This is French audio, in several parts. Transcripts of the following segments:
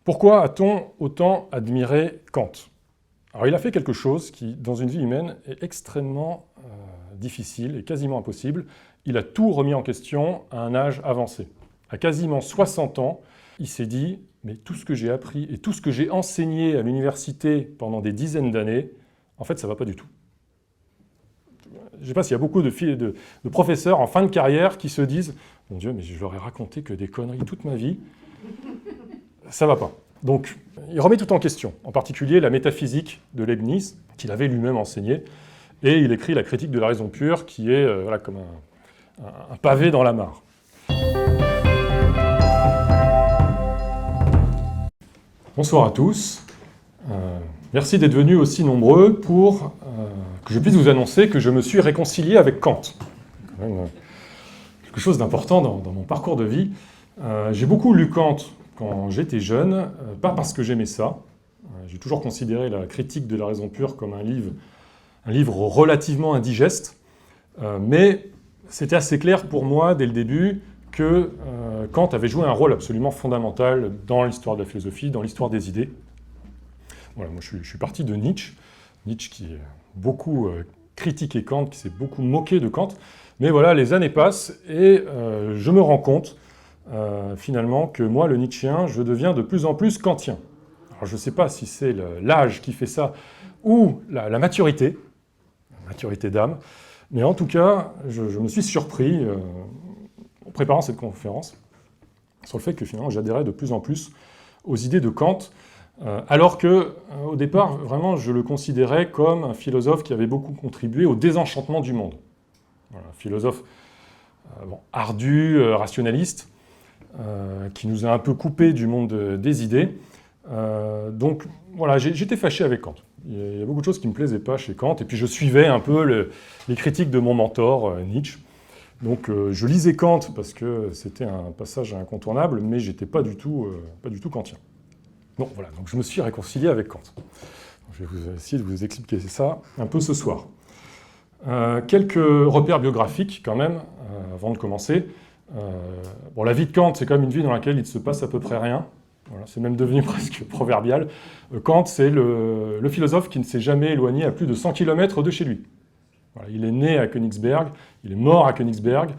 Pourquoi a-t-on autant admiré Kant? Alors, il a fait quelque chose qui, dans une vie humaine, est extrêmement difficile et quasiment impossible. Il a tout remis en question à un âge avancé. À quasiment 60 ans, il s'est dit « mais tout ce que j'ai appris et tout ce que j'ai enseigné à l'université pendant des dizaines d'années, en fait, ça ne va pas du tout. » Je ne sais pas s'il y a beaucoup de professeurs en fin de carrière qui se disent « mon Dieu, mais je leur ai raconté que des conneries toute ma vie. » Ça ne va pas. Donc, il remet tout en question, en particulier la métaphysique de Leibniz, qu'il avait lui-même enseigné, et il écrit la critique de la raison pure, qui est voilà, comme un pavé dans la mare. Bonsoir à tous. Merci d'être venus aussi nombreux pour que je puisse vous annoncer que je me suis réconcilié avec Kant. C'est quand même quelque chose d'important dans mon parcours de vie. J'ai beaucoup lu Kant quand j'étais jeune, pas parce que j'aimais ça. J'ai toujours considéré la critique de la raison pure comme un livre relativement indigeste, mais c'était assez clair pour moi dès le début que Kant avait joué un rôle absolument fondamental dans l'histoire de la philosophie, dans l'histoire des idées. Voilà, moi je suis parti de Nietzsche qui a beaucoup critiqué Kant, qui s'est beaucoup moqué de Kant, mais voilà, les années passent et je me rends compte finalement que moi, le Nietzschéen, je deviens de plus en plus kantien. Alors je ne sais pas si c'est l'âge qui fait ça ou la maturité d'âme, mais en tout cas, je me suis surpris en préparant cette conférence sur le fait que finalement j'adhérais de plus en plus aux idées de Kant, alors que au départ, vraiment, je le considérais comme un philosophe qui avait beaucoup contribué au désenchantement du monde. Voilà, un philosophe ardu, rationaliste, qui nous a un peu coupé du monde des idées. Donc voilà, j'étais fâché avec Kant. Il y a beaucoup de choses qui ne me plaisaient pas chez Kant, et puis je suivais un peu les critiques de mon mentor, Nietzsche. Donc je lisais Kant parce que c'était un passage incontournable, mais je n'étais pas du tout kantien. Bon, voilà, donc je me suis réconcilié avec Kant. Je vais essayer de vous expliquer ça un peu ce soir. Quelques repères biographiques quand même, avant de commencer. La vie de Kant, c'est quand même une vie dans laquelle il ne se passe à peu près rien. Voilà, c'est même devenu presque proverbial. Kant, c'est le philosophe qui ne s'est jamais éloigné à plus de 100 km de chez lui. Voilà, il est né à Königsberg, il est mort à Königsberg,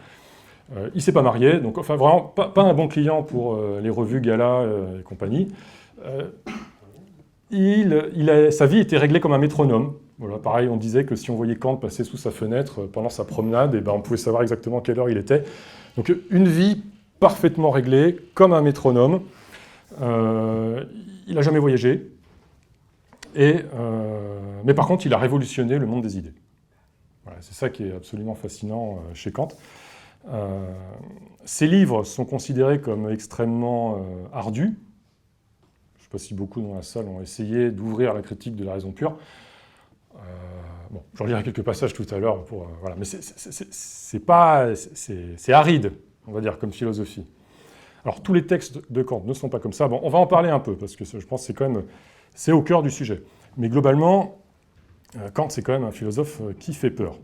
il ne s'est pas marié, donc enfin vraiment pas un bon client pour les revues Gala et compagnie. Sa vie était réglée comme un métronome. Voilà, pareil, on disait que si on voyait Kant passer sous sa fenêtre pendant sa promenade, et on pouvait savoir exactement à quelle heure il était. Donc une vie parfaitement réglée, comme un métronome. Il n'a jamais voyagé, mais par contre, il a révolutionné le monde des idées. Voilà, c'est ça qui est absolument fascinant chez Kant. Ses livres sont considérés comme extrêmement ardus. Je ne sais pas si beaucoup dans la salle ont essayé d'ouvrir la critique de la raison pure. J'en lirai quelques passages tout à l'heure, voilà. Mais c'est aride, on va dire, comme philosophie. Alors, tous les textes de Kant ne sont pas comme ça. Bon, on va en parler un peu, parce que je pense que c'est au cœur du sujet. Mais globalement, Kant, c'est quand même un philosophe qui fait peur,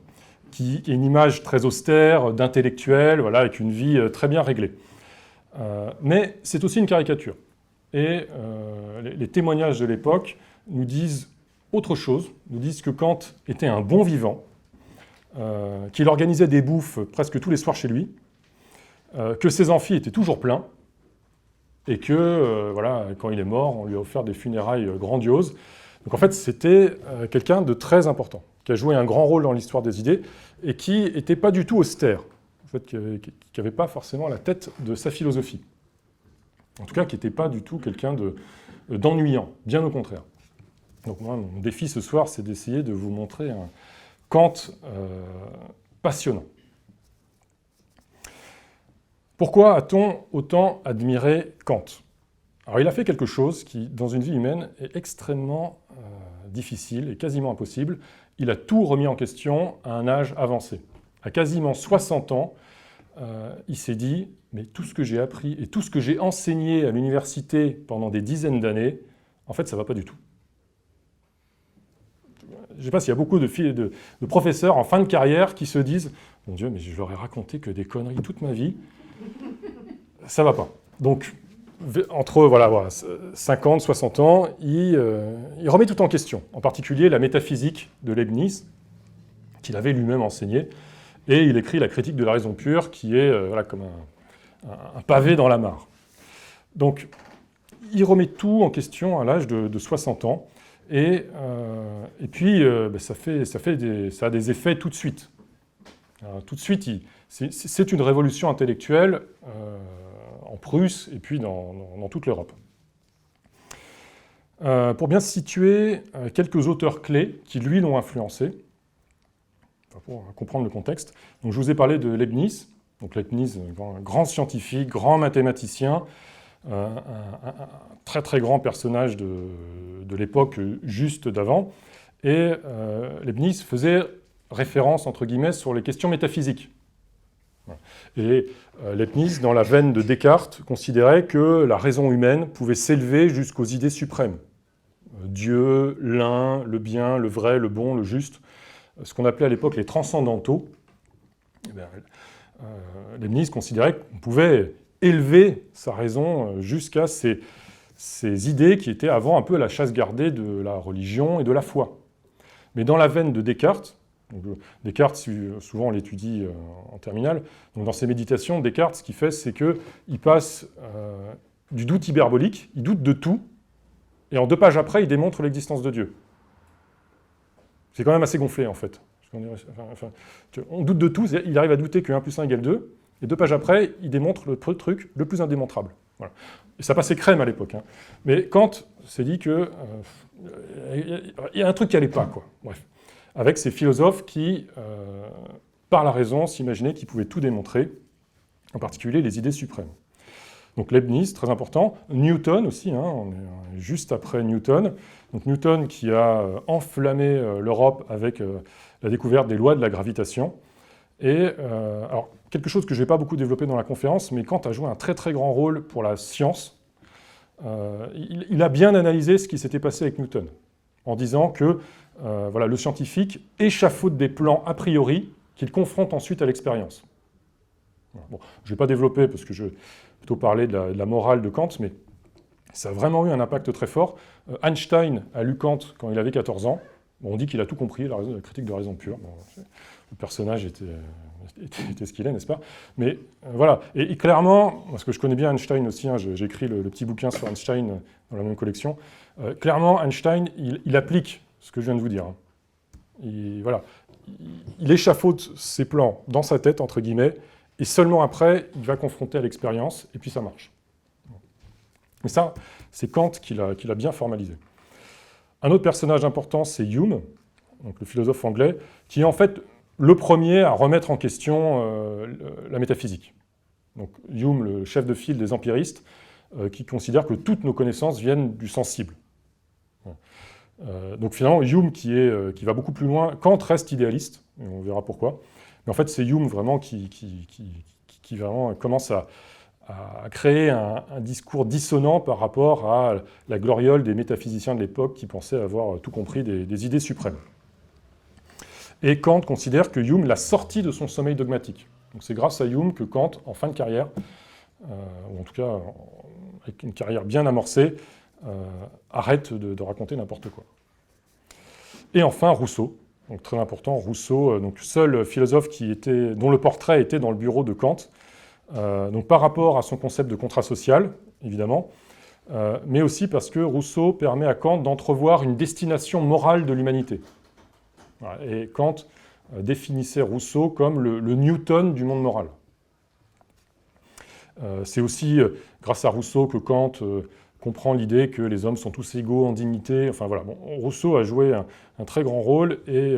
qui a une image très austère, d'intellectuel, voilà, avec une vie très bien réglée. Mais c'est aussi une caricature. Et les témoignages de l'époque nous disent autre chose, nous disent que Kant était un bon vivant, qu'il organisait des bouffes presque tous les soirs chez lui, que ses amphis étaient toujours pleins, et que, voilà, quand il est mort, on lui a offert des funérailles grandioses. Donc en fait, c'était quelqu'un de très important, qui a joué un grand rôle dans l'histoire des idées, et qui n'était pas du tout austère, en fait, qui n'avait pas forcément la tête de sa philosophie. En tout cas, qui n'était pas du tout quelqu'un d'ennuyant, bien au contraire. Donc moi, mon défi ce soir, c'est d'essayer de vous montrer un Kant passionnant. Pourquoi a-t-on autant admiré Kant? Alors il a fait quelque chose qui, dans une vie humaine, est extrêmement difficile et quasiment impossible. Il a tout remis en question à un âge avancé. À quasiment 60 ans, il s'est dit « mais tout ce que j'ai appris et tout ce que j'ai enseigné à l'université pendant des dizaines d'années, en fait, ça ne va pas du tout. » Je ne sais pas s'il y a beaucoup de professeurs en fin de carrière qui se disent « mon Dieu, mais je leur ai raconté que des conneries toute ma vie. » Ça ne va pas. Donc, entre 50 et 60 ans, il remet tout en question, en particulier la métaphysique de Leibniz, qu'il avait lui-même enseigné, et il écrit la critique de la raison pure, qui est comme un pavé dans la mare. Donc, il remet tout en question à l'âge de 60 ans, et puis ça a des effets tout de suite. Alors, tout de suite, c'est une révolution intellectuelle en Prusse et puis dans toute l'Europe. Pour bien situer quelques auteurs clés qui, lui, l'ont influencé, pour comprendre le contexte. Donc, je vous ai parlé de Leibniz. Donc, Leibniz, grand scientifique, grand mathématicien, un très très grand personnage de l'époque juste d'avant. Et Leibniz faisait référence, entre guillemets, sur les questions métaphysiques. Et Leibniz, dans la veine de Descartes, considérait que la raison humaine pouvait s'élever jusqu'aux idées suprêmes. Dieu, l'un, le bien, le vrai, le bon, le juste, ce qu'on appelait à l'époque les transcendantaux. Leibniz considérait qu'on pouvait élever sa raison jusqu'à ces idées qui étaient avant un peu la chasse gardée de la religion et de la foi. Mais dans la veine de Descartes, donc Descartes, souvent on l'étudie en terminale, donc dans ses méditations, Descartes, ce qu'il fait, c'est qu'il passe du doute hyperbolique, il doute de tout, et en 2 pages après, il démontre l'existence de Dieu. C'est quand même assez gonflé, en fait. On doute de tout, il arrive à douter que 1 plus 1 égale 2, et 2 pages après, il démontre le truc le plus indémontrable. Voilà. Et ça passait crème à l'époque. Hein. Mais Kant s'est dit qu'il y a un truc qui n'allait pas, quoi. Bref. Avec ces philosophes qui, par la raison, s'imaginaient qu'ils pouvaient tout démontrer, en particulier les idées suprêmes. Donc Leibniz, très important. Newton aussi, hein, on est juste après Newton. Donc Newton qui a enflammé l'Europe avec la découverte des lois de la gravitation. Et alors, quelque chose que je ne vais pas beaucoup développer dans la conférence, mais Kant a joué un très très grand rôle pour la science. Il a bien analysé ce qui s'était passé avec Newton, en disant que le scientifique échafaude des plans a priori qu'il confronte ensuite à l'expérience. Bon, je ne vais pas développer parce que je vais plutôt parler de la morale de Kant, mais ça a vraiment eu un impact très fort. Einstein a lu Kant quand il avait 14 ans. Bon, on dit qu'il a tout compris, la critique de la raison pure. Bon, le personnage était ce qu'il est, n'est-ce pas? Mais voilà, et clairement, parce que je connais bien Einstein aussi, hein, j'ai écrit le petit bouquin sur Einstein dans la même collection, clairement, Einstein, il applique ce que je viens de vous dire. Hein. Il échafaude ses plans dans sa tête, entre guillemets, et seulement après, il va confronter à l'expérience, et puis ça marche. Mais ça, c'est Kant qui l'a bien formalisé. Un autre personnage important, c'est Hume, donc le philosophe anglais, qui est en fait le premier à remettre en question la métaphysique. Donc Hume, le chef de file des empiristes, qui considère que toutes nos connaissances viennent du sensible. Donc finalement, Hume qui va beaucoup plus loin, Kant reste idéaliste, et on verra pourquoi, mais en fait c'est Hume vraiment qui vraiment commence à créer un discours dissonant par rapport à la gloriole des métaphysiciens de l'époque qui pensaient avoir tout compris des idées suprêmes. Et Kant considère que Hume l'a sorti de son sommeil dogmatique. Donc c'est grâce à Hume que Kant, en fin de carrière, ou en tout cas avec une carrière bien amorcée, arrête de raconter n'importe quoi. Et enfin Rousseau, donc très important, Rousseau, donc seul philosophe dont le portrait était dans le bureau de Kant, donc par rapport à son concept de contrat social, évidemment, mais aussi parce que Rousseau permet à Kant d'entrevoir une destination morale de l'humanité. Voilà, et Kant définissait Rousseau comme le Newton du monde moral. C'est aussi grâce à Rousseau que Kant comprend l'idée que les hommes sont tous égaux en dignité. Enfin voilà, bon, Rousseau a joué un très grand rôle et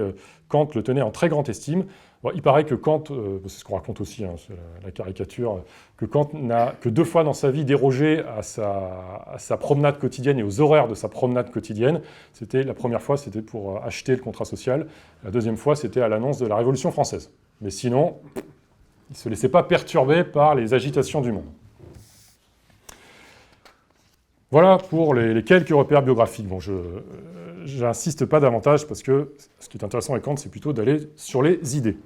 Kant le tenait en très grande estime. Bon, il paraît que Kant, c'est ce qu'on raconte aussi, hein, c'est la caricature, que Kant n'a que 2 fois dans sa vie dérogé à sa promenade quotidienne et aux horaires de sa promenade quotidienne. La première fois, c'était pour acheter le contrat social. La deuxième fois, c'était à l'annonce de la Révolution française. Mais sinon, il ne se laissait pas perturber par les agitations du monde. Voilà pour les quelques repères biographiques. Bon, je n'insiste pas davantage parce que ce qui est intéressant avec Kant, c'est plutôt d'aller sur les idées.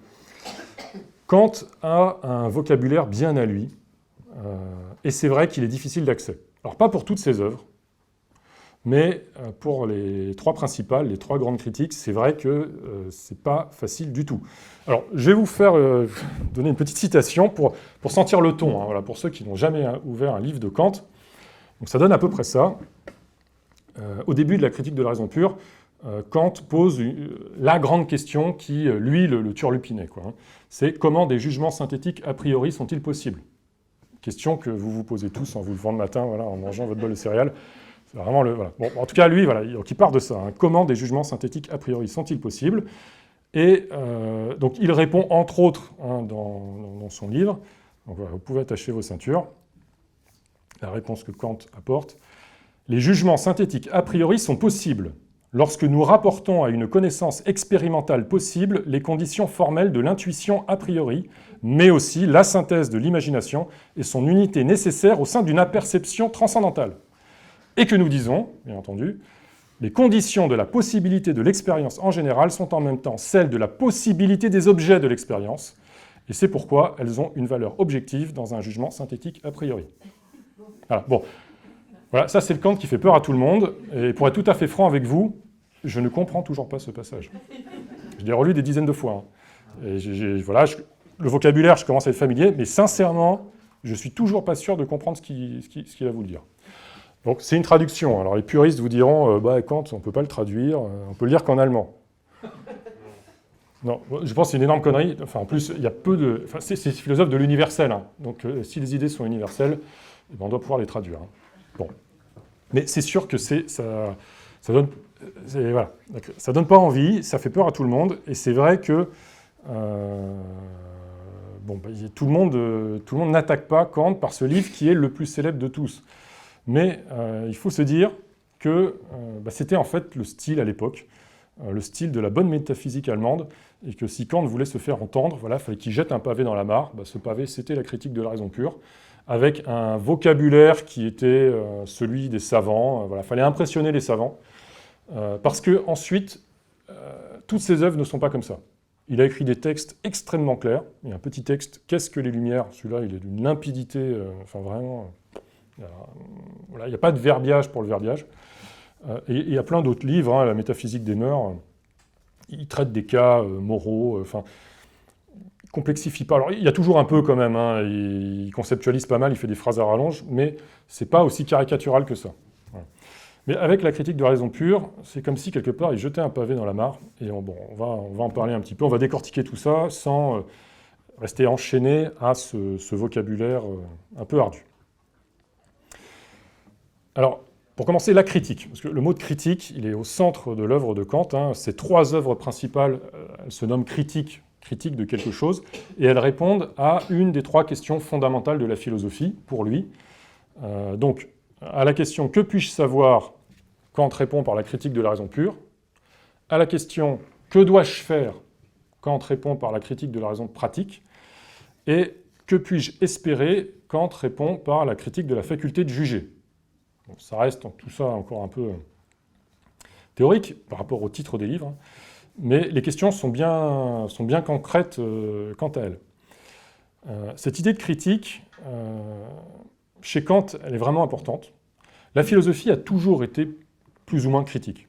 Kant a un vocabulaire bien à lui, et c'est vrai qu'il est difficile d'accès. Alors pas pour toutes ses œuvres, mais pour les trois principales, les trois grandes critiques, c'est vrai que c'est pas facile du tout. Alors je vais vous faire donner une petite citation pour sentir le ton, hein, voilà, pour ceux qui n'ont jamais ouvert un livre de Kant. Donc ça donne à peu près ça. Au début de la critique de la raison pure, Kant pose la grande question qui, lui, le turlupinait, quoi, hein. C'est comment des jugements synthétiques a priori sont-ils possibles? Question que vous vous posez tous en vous levant le matin, voilà, en mangeant votre bol de céréales. C'est vraiment le... Voilà. Bon, en tout cas, lui, voilà, il part de ça. Hein. Comment des jugements synthétiques a priori sont-ils possibles? Et donc, il répond, entre autres, hein, dans son livre, donc, voilà, vous pouvez attacher vos ceintures, la réponse que Kant apporte. Les jugements synthétiques a priori sont possibles lorsque nous rapportons à une connaissance expérimentale possible les conditions formelles de l'intuition a priori, mais aussi la synthèse de l'imagination et son unité nécessaire au sein d'une aperception transcendantale. Et que nous disons, bien entendu, les conditions de la possibilité de l'expérience en général sont en même temps celles de la possibilité des objets de l'expérience, et c'est pourquoi elles ont une valeur objective dans un jugement synthétique a priori. Voilà, bon. Voilà, ça c'est le Kant qui fait peur à tout le monde, et pour être tout à fait franc avec vous, je ne comprends toujours pas ce passage. Je l'ai relu des dizaines de fois. Hein. Et voilà, le vocabulaire, je commence à être familier, mais sincèrement, je ne suis toujours pas sûr de comprendre ce qu'il a voulu dire. Donc c'est une traduction. Alors les puristes vous diront, Kant, on ne peut pas le traduire, on peut le lire qu'en allemand. Non, je pense que c'est une énorme connerie. Enfin, en plus, il y a peu de... Enfin, c'est philosophe de l'universel. Hein. Donc si les idées sont universelles, eh ben, on doit pouvoir les traduire. Hein. Bon. Mais c'est sûr que ça donne... Voilà. Ça donne pas envie, ça fait peur à tout le monde, et c'est vrai que tout le monde n'attaque pas Kant par ce livre qui est le plus célèbre de tous. Mais il faut se dire que c'était en fait le style à l'époque, le style de la bonne métaphysique allemande, et que si Kant voulait se faire entendre, voilà, il fallait qu'il jette un pavé dans la mare. Ce pavé, c'était la critique de la raison pure, avec un vocabulaire qui était celui des savants. Voilà, il fallait impressionner les savants, parce que ensuite, toutes ses œuvres ne sont pas comme ça. Il a écrit des textes extrêmement clairs. Il y a un petit texte, Qu'est-ce que les Lumières? Celui-là, il est d'une limpidité, enfin vraiment... Voilà, il n'y a pas de verbiage pour le verbiage. Et il y a plein d'autres livres, hein, La métaphysique des mœurs, il traite des cas moraux, enfin, il complexifie pas. Alors il y a toujours un peu quand même, hein, il conceptualise pas mal, il fait des phrases à rallonge, mais c'est pas aussi caricatural que ça. Voilà. Mais avec la critique de la raison pure, c'est comme si quelque part il jetait un pavé dans la mare, et on va en parler un petit peu, on va décortiquer tout ça sans rester enchaîné à ce vocabulaire un peu ardu. Alors, pour commencer, la critique, parce que le mot de critique, il est au centre de l'œuvre de Kant. Hein. Ces trois œuvres principales, elles se nomment critique de quelque chose, et elles répondent à une des trois questions fondamentales de la philosophie, pour lui. Donc, à la question « Que puis-je savoir ?» Kant répond par la critique de la raison pure. À la question « Que dois-je faire ?» Kant répond par la critique de la raison pratique. Et « Que puis-je espérer ?» Kant répond par la critique de la faculté de juger. Bon, ça reste tout ça encore un peu théorique par rapport au titre des livres, hein, mais les questions sont bien concrètes quant à elles. Cette idée de critique, chez Kant, elle est vraiment importante. La philosophie a toujours été plus ou moins critique.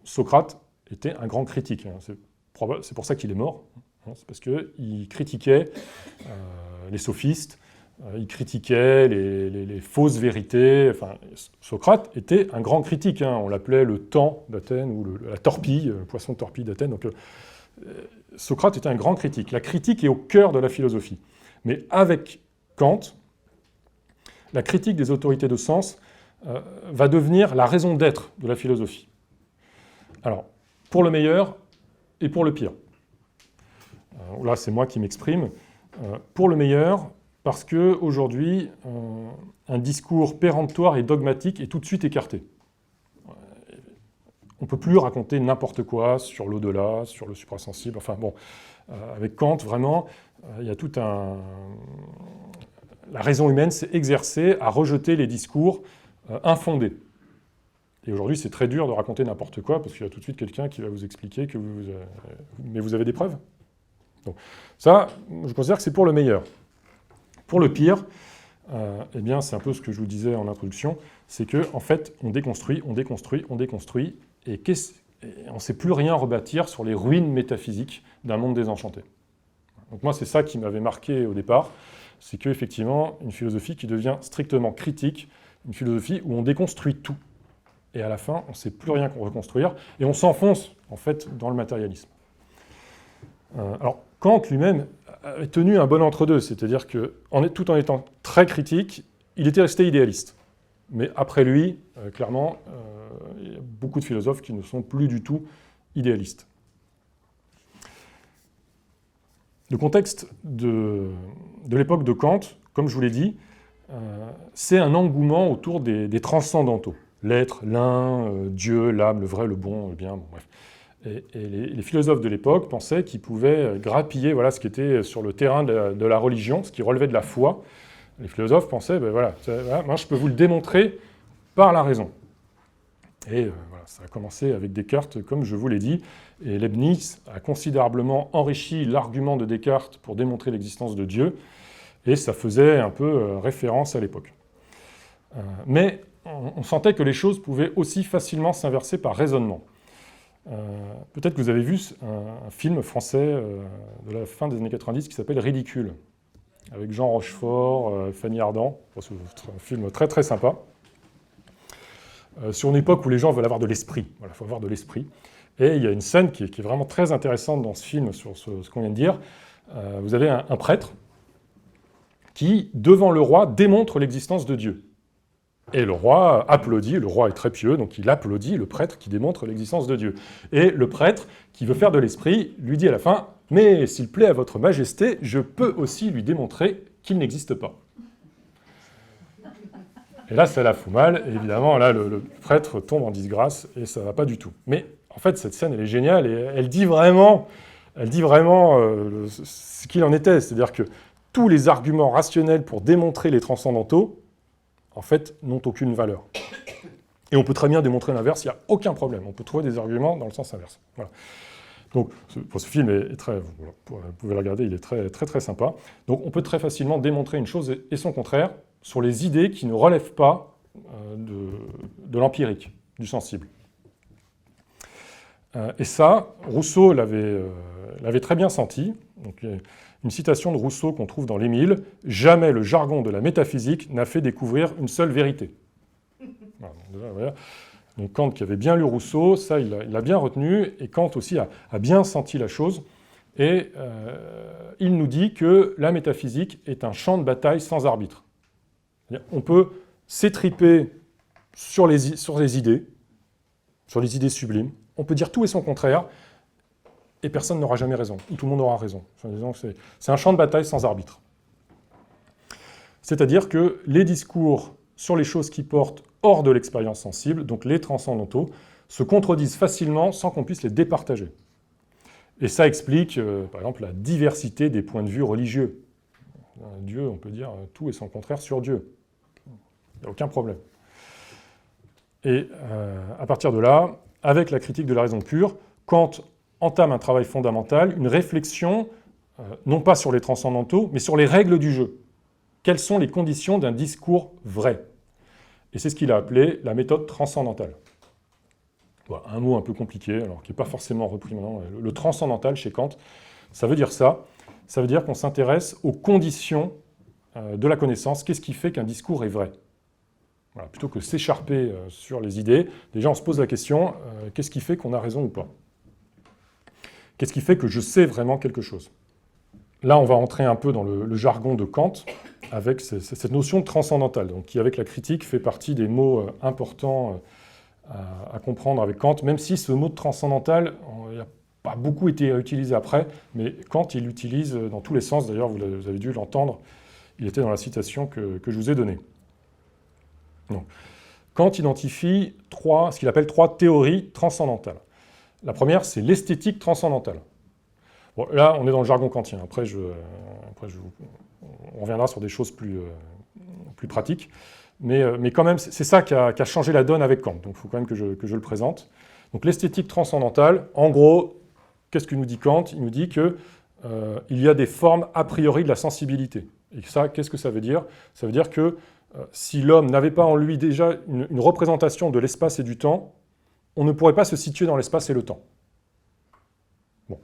Socrate était un grand critique, hein, c'est pour ça qu'il est mort, hein, c'est parce qu'il critiquait les sophistes, il critiquait les fausses vérités. Enfin, Socrate était un grand critique. Hein. On l'appelait le temps d'Athènes ou la torpille, le poisson de torpille d'Athènes. Donc, Socrate était un grand critique. La critique est au cœur de la philosophie. Mais avec Kant, la critique des autorités de sens va devenir la raison d'être de la philosophie. Alors, pour le meilleur et pour le pire. Là, c'est moi qui m'exprime. Pour le meilleur, parce qu'aujourd'hui, un discours péremptoire et dogmatique est tout de suite écarté. On ne peut plus raconter n'importe quoi sur l'au-delà, sur le suprasensible. Enfin bon, avec Kant, vraiment, il y a tout un... La raison humaine s'est exercée à rejeter les discours infondés. Et aujourd'hui, c'est très dur de raconter n'importe quoi, parce qu'il y a tout de suite quelqu'un qui va vous expliquer que mais vous avez des preuves. Donc, ça, je considère que c'est pour le meilleur. Pour le pire, eh bien, c'est un peu ce que je vous disais en introduction, c'est qu'en fait, on déconstruit, et on ne sait plus rien rebâtir sur les ruines métaphysiques d'un monde désenchanté. Donc moi, c'est ça qui m'avait marqué au départ, c'est qu'effectivement, une philosophie qui devient strictement critique, une philosophie où on déconstruit tout. Et à la fin, on ne sait plus rien reconstruire, et on s'enfonce, en fait, dans le matérialisme. Alors, Kant lui-même avait tenu un bon entre-deux, c'est-à-dire que, tout en étant très critique, il était resté idéaliste. Mais après lui, clairement, il y a beaucoup de philosophes qui ne sont plus du tout idéalistes. Le contexte de l'époque de Kant, comme je vous l'ai dit, c'est un engouement autour des transcendantaux. L'être, l'un, Dieu, l'âme, le vrai, le bon, le bien, bon, bref. Et les philosophes de l'époque pensaient qu'ils pouvaient grappiller ce qui était sur le terrain de la religion, ce qui relevait de la foi. Les philosophes pensaient, moi je peux vous le démontrer par la raison. Et ça a commencé avec Descartes, comme je vous l'ai dit, et Leibniz a considérablement enrichi l'argument de Descartes pour démontrer l'existence de Dieu, et ça faisait un peu référence à l'époque. Mais on sentait que les choses pouvaient aussi facilement s'inverser par raisonnement. Peut-être que vous avez vu un film français de la fin des années 90 qui s'appelle Ridicule, avec Jean Rochefort, Fanny Ardant. C'est un film très très sympa, sur une époque où les gens veulent avoir de l'esprit. Il faut avoir de l'esprit. Et il y a une scène qui est vraiment très intéressante dans ce film sur ce qu'on vient de dire. Vous avez un prêtre qui, devant le roi, démontre l'existence de Dieu. Et le roi applaudit, le roi est très pieux, donc il applaudit le prêtre qui démontre l'existence de Dieu. Et le prêtre, qui veut faire de l'esprit, lui dit à la fin « Mais s'il plaît à votre majesté, je peux aussi lui démontrer qu'il n'existe pas. » Et là, ça la fout mal, et évidemment, là, le prêtre tombe en disgrâce, et ça ne va pas du tout. Mais en fait, cette scène, elle est géniale, et elle dit vraiment ce qu'il en était, c'est-à-dire que tous les arguments rationnels pour démontrer les transcendantaux, en fait, n'ont aucune valeur. Et on peut très bien démontrer l'inverse, il n'y a aucun problème. On peut trouver des arguments dans le sens inverse. Voilà. Donc, ce film est très... Vous pouvez le regarder, il est très, très, très sympa. Donc, on peut très facilement démontrer une chose et son contraire sur les idées qui ne relèvent pas de l'empirique, du sensible. Et ça, Rousseau l'avait très bien senti. Donc, une citation de Rousseau qu'on trouve dans l'Émile, « Jamais le jargon de la métaphysique n'a fait découvrir une seule vérité. » Voilà. Donc Kant, qui avait bien lu Rousseau, ça, il l'a bien retenu, et Kant aussi a bien senti la chose, et il nous dit que la métaphysique est un champ de bataille sans arbitre. On peut s'étriper sur les idées sublimes, on peut dire tout et son contraire, et personne n'aura jamais raison, ou tout le monde aura raison. Enfin, disons que c'est un champ de bataille sans arbitre. C'est-à-dire que les discours sur les choses qui portent hors de l'expérience sensible, donc les transcendantaux, se contredisent facilement sans qu'on puisse les départager. Et ça explique, par exemple, la diversité des points de vue religieux. Dieu, on peut dire tout et son contraire sur Dieu. Il n'y a aucun problème. Et à partir de là, avec la critique de la raison pure, Kant entame un travail fondamental, une réflexion, non pas sur les transcendantaux, mais sur les règles du jeu. Quelles sont les conditions d'un discours vrai? Et c'est ce qu'il a appelé la méthode transcendantale. Voilà, un mot un peu compliqué, alors qui n'est pas forcément repris maintenant. Le transcendantal chez Kant, ça veut dire ça. Ça veut dire qu'on s'intéresse aux conditions de la connaissance. Qu'est-ce qui fait qu'un discours est vrai? Voilà, plutôt que s'écharper sur les idées, déjà on se pose la question, qu'est-ce qui fait qu'on a raison ou pas? Qu'est-ce qui fait que je sais vraiment quelque chose? Là, on va entrer un peu dans le jargon de Kant, avec cette notion de transcendantale, donc qui, avec la critique, fait partie des mots importants à comprendre avec Kant, même si ce mot de transcendantal n'a pas beaucoup été utilisé après, mais Kant, il l'utilise dans tous les sens, d'ailleurs, vous avez dû l'entendre, il était dans la citation que je vous ai donnée. Donc, Kant identifie ce qu'il appelle trois théories transcendantales. La première, c'est l'esthétique transcendantale. Bon, là, on est dans le jargon kantien. Après, on reviendra sur des choses plus pratiques. Mais quand même, c'est ça qui a changé la donne avec Kant. Donc, il faut quand même que je le présente. Donc, l'esthétique transcendantale, en gros, qu'est-ce que nous dit Kant? Il nous dit qu'il y a des formes a priori de la sensibilité. Et ça, qu'est-ce que ça veut dire? Ça veut dire que si l'homme n'avait pas en lui déjà une représentation de l'espace et du temps, on ne pourrait pas se situer dans l'espace et le temps. Bon.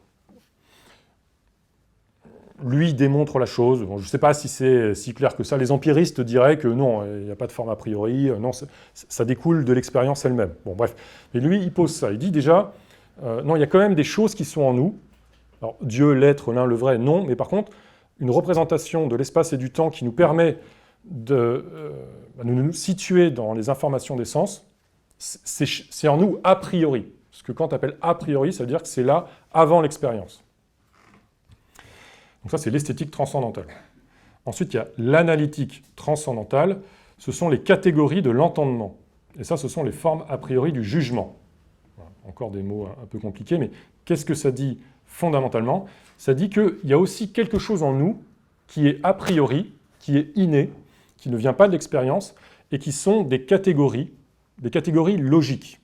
Lui démontre la chose. Bon, je ne sais pas si c'est si clair que ça. Les empiristes diraient que non, il n'y a pas de forme a priori, non, ça découle de l'expérience elle-même. Bon, bref. Mais lui, il pose ça. Il dit déjà, non, il y a quand même des choses qui sont en nous. Alors, Dieu, l'être, l'un, le vrai, non. Mais par contre, une représentation de l'espace et du temps qui nous permet de nous situer dans les informations des sens, c'est en nous a priori. Ce que Kant appelle a priori, ça veut dire que c'est là avant l'expérience. Donc ça, c'est l'esthétique transcendantale. Ensuite, il y a l'analytique transcendantale. Ce sont les catégories de l'entendement. Et ça, ce sont les formes a priori du jugement. Voilà, encore des mots un peu compliqués, mais qu'est-ce que ça dit fondamentalement? Ça dit qu'il y a aussi quelque chose en nous qui est a priori, qui est inné, qui ne vient pas de l'expérience, et qui sont des catégories logiques.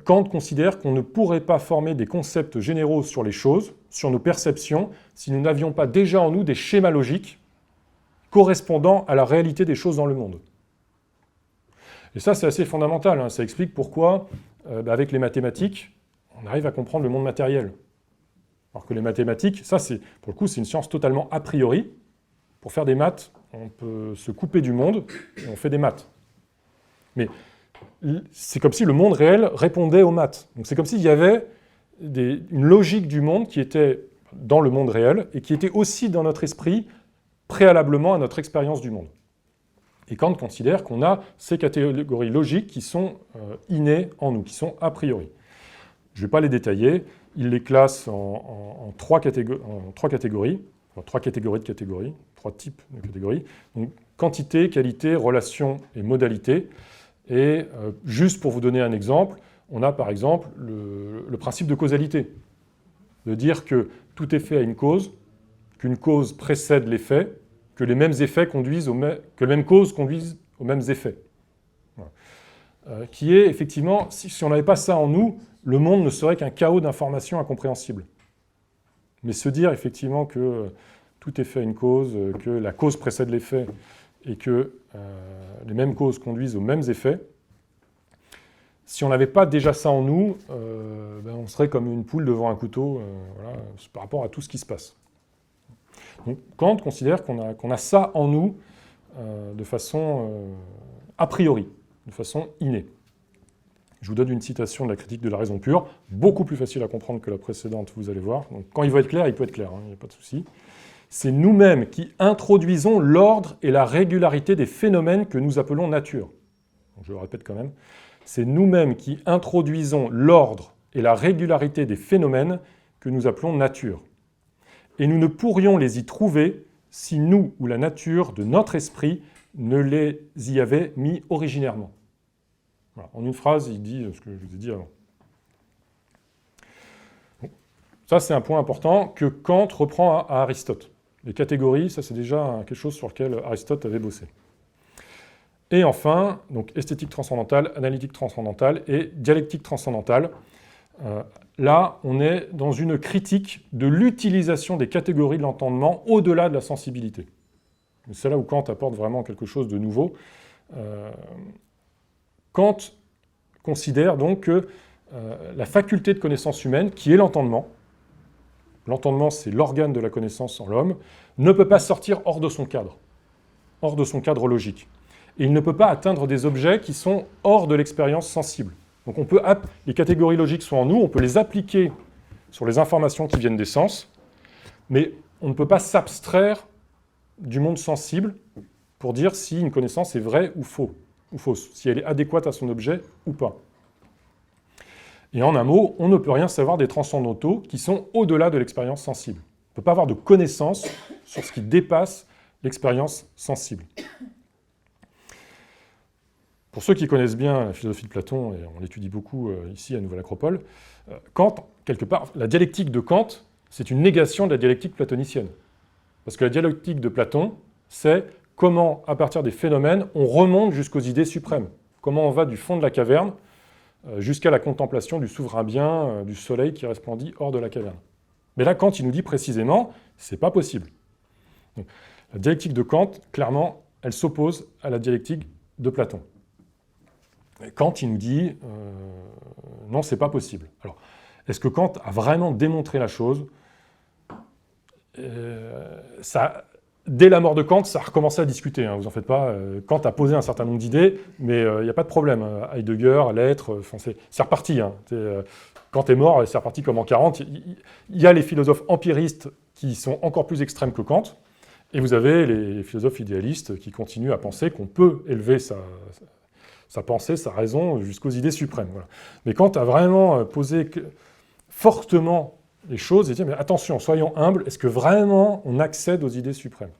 Kant considère qu'on ne pourrait pas former des concepts généraux sur les choses, sur nos perceptions, si nous n'avions pas déjà en nous des schémas logiques correspondant à la réalité des choses dans le monde. Et ça, c'est assez fondamental, hein. Ça explique pourquoi, avec les mathématiques, on arrive à comprendre le monde matériel. Alors que les mathématiques, ça, pour le coup, c'est une science totalement a priori. Pour faire des maths, on peut se couper du monde et on fait des maths. Mais c'est comme si le monde réel répondait aux maths. Donc c'est comme s'il y avait une logique du monde qui était dans le monde réel et qui était aussi dans notre esprit préalablement à notre expérience du monde. Et Kant considère qu'on a ces catégories logiques qui sont innées en nous, qui sont a priori. Je ne vais pas les détailler, il les classe en trois catégories, trois catégories de catégories, trois types de catégories. Donc, quantité, qualité, relation et modalité. Et juste pour vous donner un exemple, on a par exemple le principe de causalité. De dire que tout effet a une cause, qu'une cause précède l'effet, que les mêmes effets que les mêmes causes conduisent aux mêmes effets. Voilà. Qui est effectivement, si on n'avait pas ça en nous, le monde ne serait qu'un chaos d'informations incompréhensibles. Mais se dire effectivement que tout effet a une cause, que la cause précède l'effet, et que les mêmes causes conduisent aux mêmes effets, si on n'avait pas déjà ça en nous, on serait comme une poule devant un couteau voilà, par rapport à tout ce qui se passe. Donc Kant considère qu'on a ça en nous de façon a priori, de façon innée. Je vous donne une citation de la critique de la raison pure, beaucoup plus facile à comprendre que la précédente, vous allez voir. Donc, quand il veut être clair, il peut être clair, il n'y a pas de souci. C'est nous-mêmes qui introduisons l'ordre et la régularité des phénomènes que nous appelons nature. Donc, je le répète quand même. C'est nous-mêmes qui introduisons l'ordre et la régularité des phénomènes que nous appelons nature. Et nous ne pourrions les y trouver si nous ou la nature de notre esprit ne les y avait mis originairement. Voilà. En une phrase, il dit ce que je vous ai dit avant. Bon. Ça, c'est un point important que Kant reprend à Aristote. Les catégories, ça c'est déjà quelque chose sur lequel Aristote avait bossé. Et enfin, donc esthétique transcendantale, analytique transcendantale et dialectique transcendantale. Là, on est dans une critique de l'utilisation des catégories de l'entendement au-delà de la sensibilité. C'est là où Kant apporte vraiment quelque chose de nouveau. Kant considère donc que la faculté de connaissance humaine, qui est l'entendement c'est l'organe de la connaissance en l'homme, ne peut pas sortir hors de son cadre logique. Et il ne peut pas atteindre des objets qui sont hors de l'expérience sensible. Donc les catégories logiques sont en nous, on peut les appliquer sur les informations qui viennent des sens, mais on ne peut pas s'abstraire du monde sensible pour dire si une connaissance est vraie ou fausse, si elle est adéquate à son objet ou pas. Et en un mot, on ne peut rien savoir des transcendantaux qui sont au-delà de l'expérience sensible. On ne peut pas avoir de connaissance sur ce qui dépasse l'expérience sensible. Pour ceux qui connaissent bien la philosophie de Platon, et on l'étudie beaucoup ici à Nouvelle Acropole, Kant, quelque part, la dialectique de Kant, c'est une négation de la dialectique platonicienne. Parce que la dialectique de Platon, c'est comment, à partir des phénomènes, on remonte jusqu'aux idées suprêmes. Comment on va du fond de la caverne jusqu'à la contemplation du souverain bien, du soleil qui resplendit hors de la caverne. Mais là, Kant, il nous dit précisément, c'est pas possible. Donc, la dialectique de Kant, clairement, elle s'oppose à la dialectique de Platon. Et Kant, il nous dit non, c'est pas possible. Alors, est-ce que Kant a vraiment démontré la chose? Dès la mort de Kant, ça a recommencé à discuter, hein, vous en faites pas. Kant a posé un certain nombre d'idées, mais il n'y a pas de problème. Heidegger, l'être, c'est reparti. Hein. Kant est mort, c'est reparti comme en 40. Il y a les philosophes empiristes qui sont encore plus extrêmes que Kant, et vous avez les philosophes idéalistes qui continuent à penser qu'on peut élever sa pensée, sa raison, jusqu'aux idées suprêmes. Voilà. Mais Kant a vraiment posé fortement les choses et dire, mais attention, soyons humbles, est-ce que vraiment on accède aux idées suprêmes?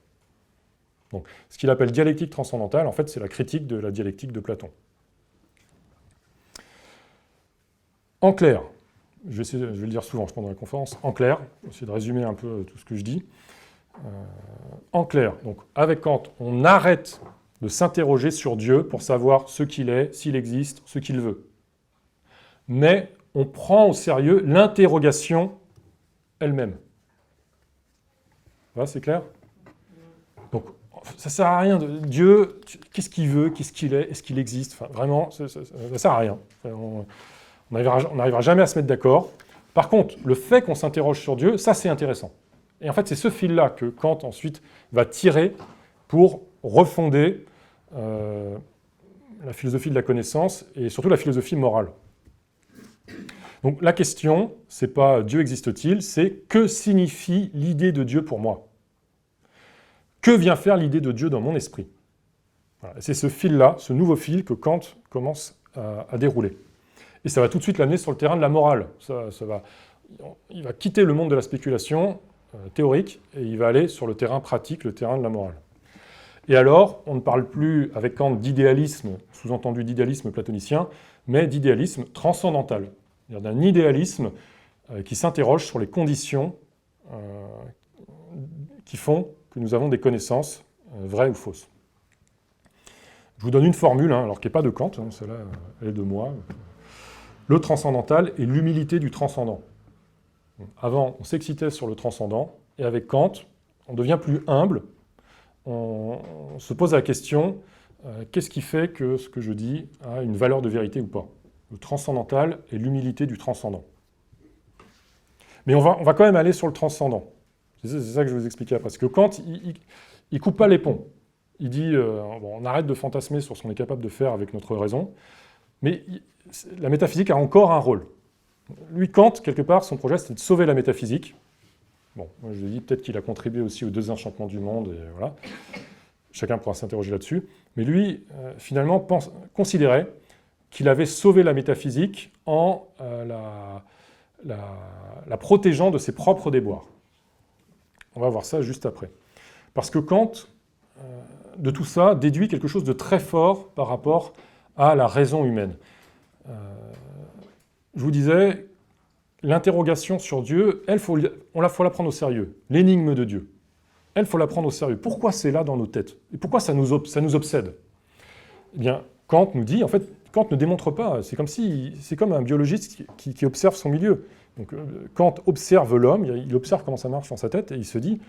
Donc, ce qu'il appelle dialectique transcendantale, en fait, c'est la critique de la dialectique de Platon. En clair, je vais le dire souvent, je pense, dans la conférence, en clair, je vais essayer de résumer un peu tout ce que je dis. En clair, donc, avec Kant, on arrête de s'interroger sur Dieu pour savoir ce qu'il est, s'il existe, ce qu'il veut. Mais on prend au sérieux l'interrogation elle-même. Voilà, c'est clair? Donc, ça ne sert à rien. Dieu, qu'est-ce qu'il veut, qu'est-ce qu'il est qu'il existe? Enfin, vraiment, ça ne sert à rien. On n'arrivera jamais à se mettre d'accord. Par contre, le fait qu'on s'interroge sur Dieu, ça, c'est intéressant. Et en fait, c'est ce fil-là que Kant, ensuite, va tirer pour refonder la philosophie de la connaissance et surtout la philosophie morale. Donc la question, c'est pas Dieu existe-t-il, c'est que signifie l'idée de Dieu pour moi? Que vient faire l'idée de Dieu dans mon esprit? Voilà. C'est ce fil-là, ce nouveau fil que Kant commence à dérouler. Et ça va tout de suite l'amener sur le terrain de la morale. Il va quitter le monde de la spéculation théorique et il va aller sur le terrain pratique, le terrain de la morale. Et alors, on ne parle plus avec Kant d'idéalisme, sous-entendu d'idéalisme platonicien, mais d'idéalisme transcendantal. C'est-à-dire d'un idéalisme qui s'interroge sur les conditions qui font que nous avons des connaissances vraies ou fausses. Je vous donne une formule, alors qui n'est pas de Kant, celle-là, elle est de moi. Le transcendantal est l'humilité du transcendant. Avant, on s'excitait sur le transcendant, et avec Kant, on devient plus humble, on se pose la question, qu'est-ce qui fait que ce que je dis a une valeur de vérité ou pas? Le transcendantal est l'humilité du transcendant. Mais on va quand même aller sur le transcendant. C'est ça que je vais vous expliquer après. Parce que Kant, il ne coupe pas les ponts. Il dit, on arrête de fantasmer sur ce qu'on est capable de faire avec notre raison, mais la métaphysique a encore un rôle. Lui, Kant, quelque part, son projet, c'était de sauver la métaphysique. Bon, moi je vous ai dit, peut-être qu'il a contribué aussi aux deux enchantements du monde, et voilà. Chacun pourra s'interroger là-dessus. Mais lui, finalement, considérait qu'il avait sauvé la métaphysique en la protégeant de ses propres déboires. On va voir ça juste après. Parce que Kant, de tout ça, déduit quelque chose de très fort par rapport à la raison humaine. Je vous disais, l'interrogation sur Dieu, elle, faut la prendre au sérieux. L'énigme de Dieu, elle, faut la prendre au sérieux. Pourquoi c'est là dans nos têtes? Et pourquoi ça nous obsède? Eh bien, Kant nous dit, en fait, Kant ne démontre pas. C'est comme un biologiste qui observe son milieu. Donc, Kant observe l'homme, il observe comment ça marche dans sa tête, et il se dit,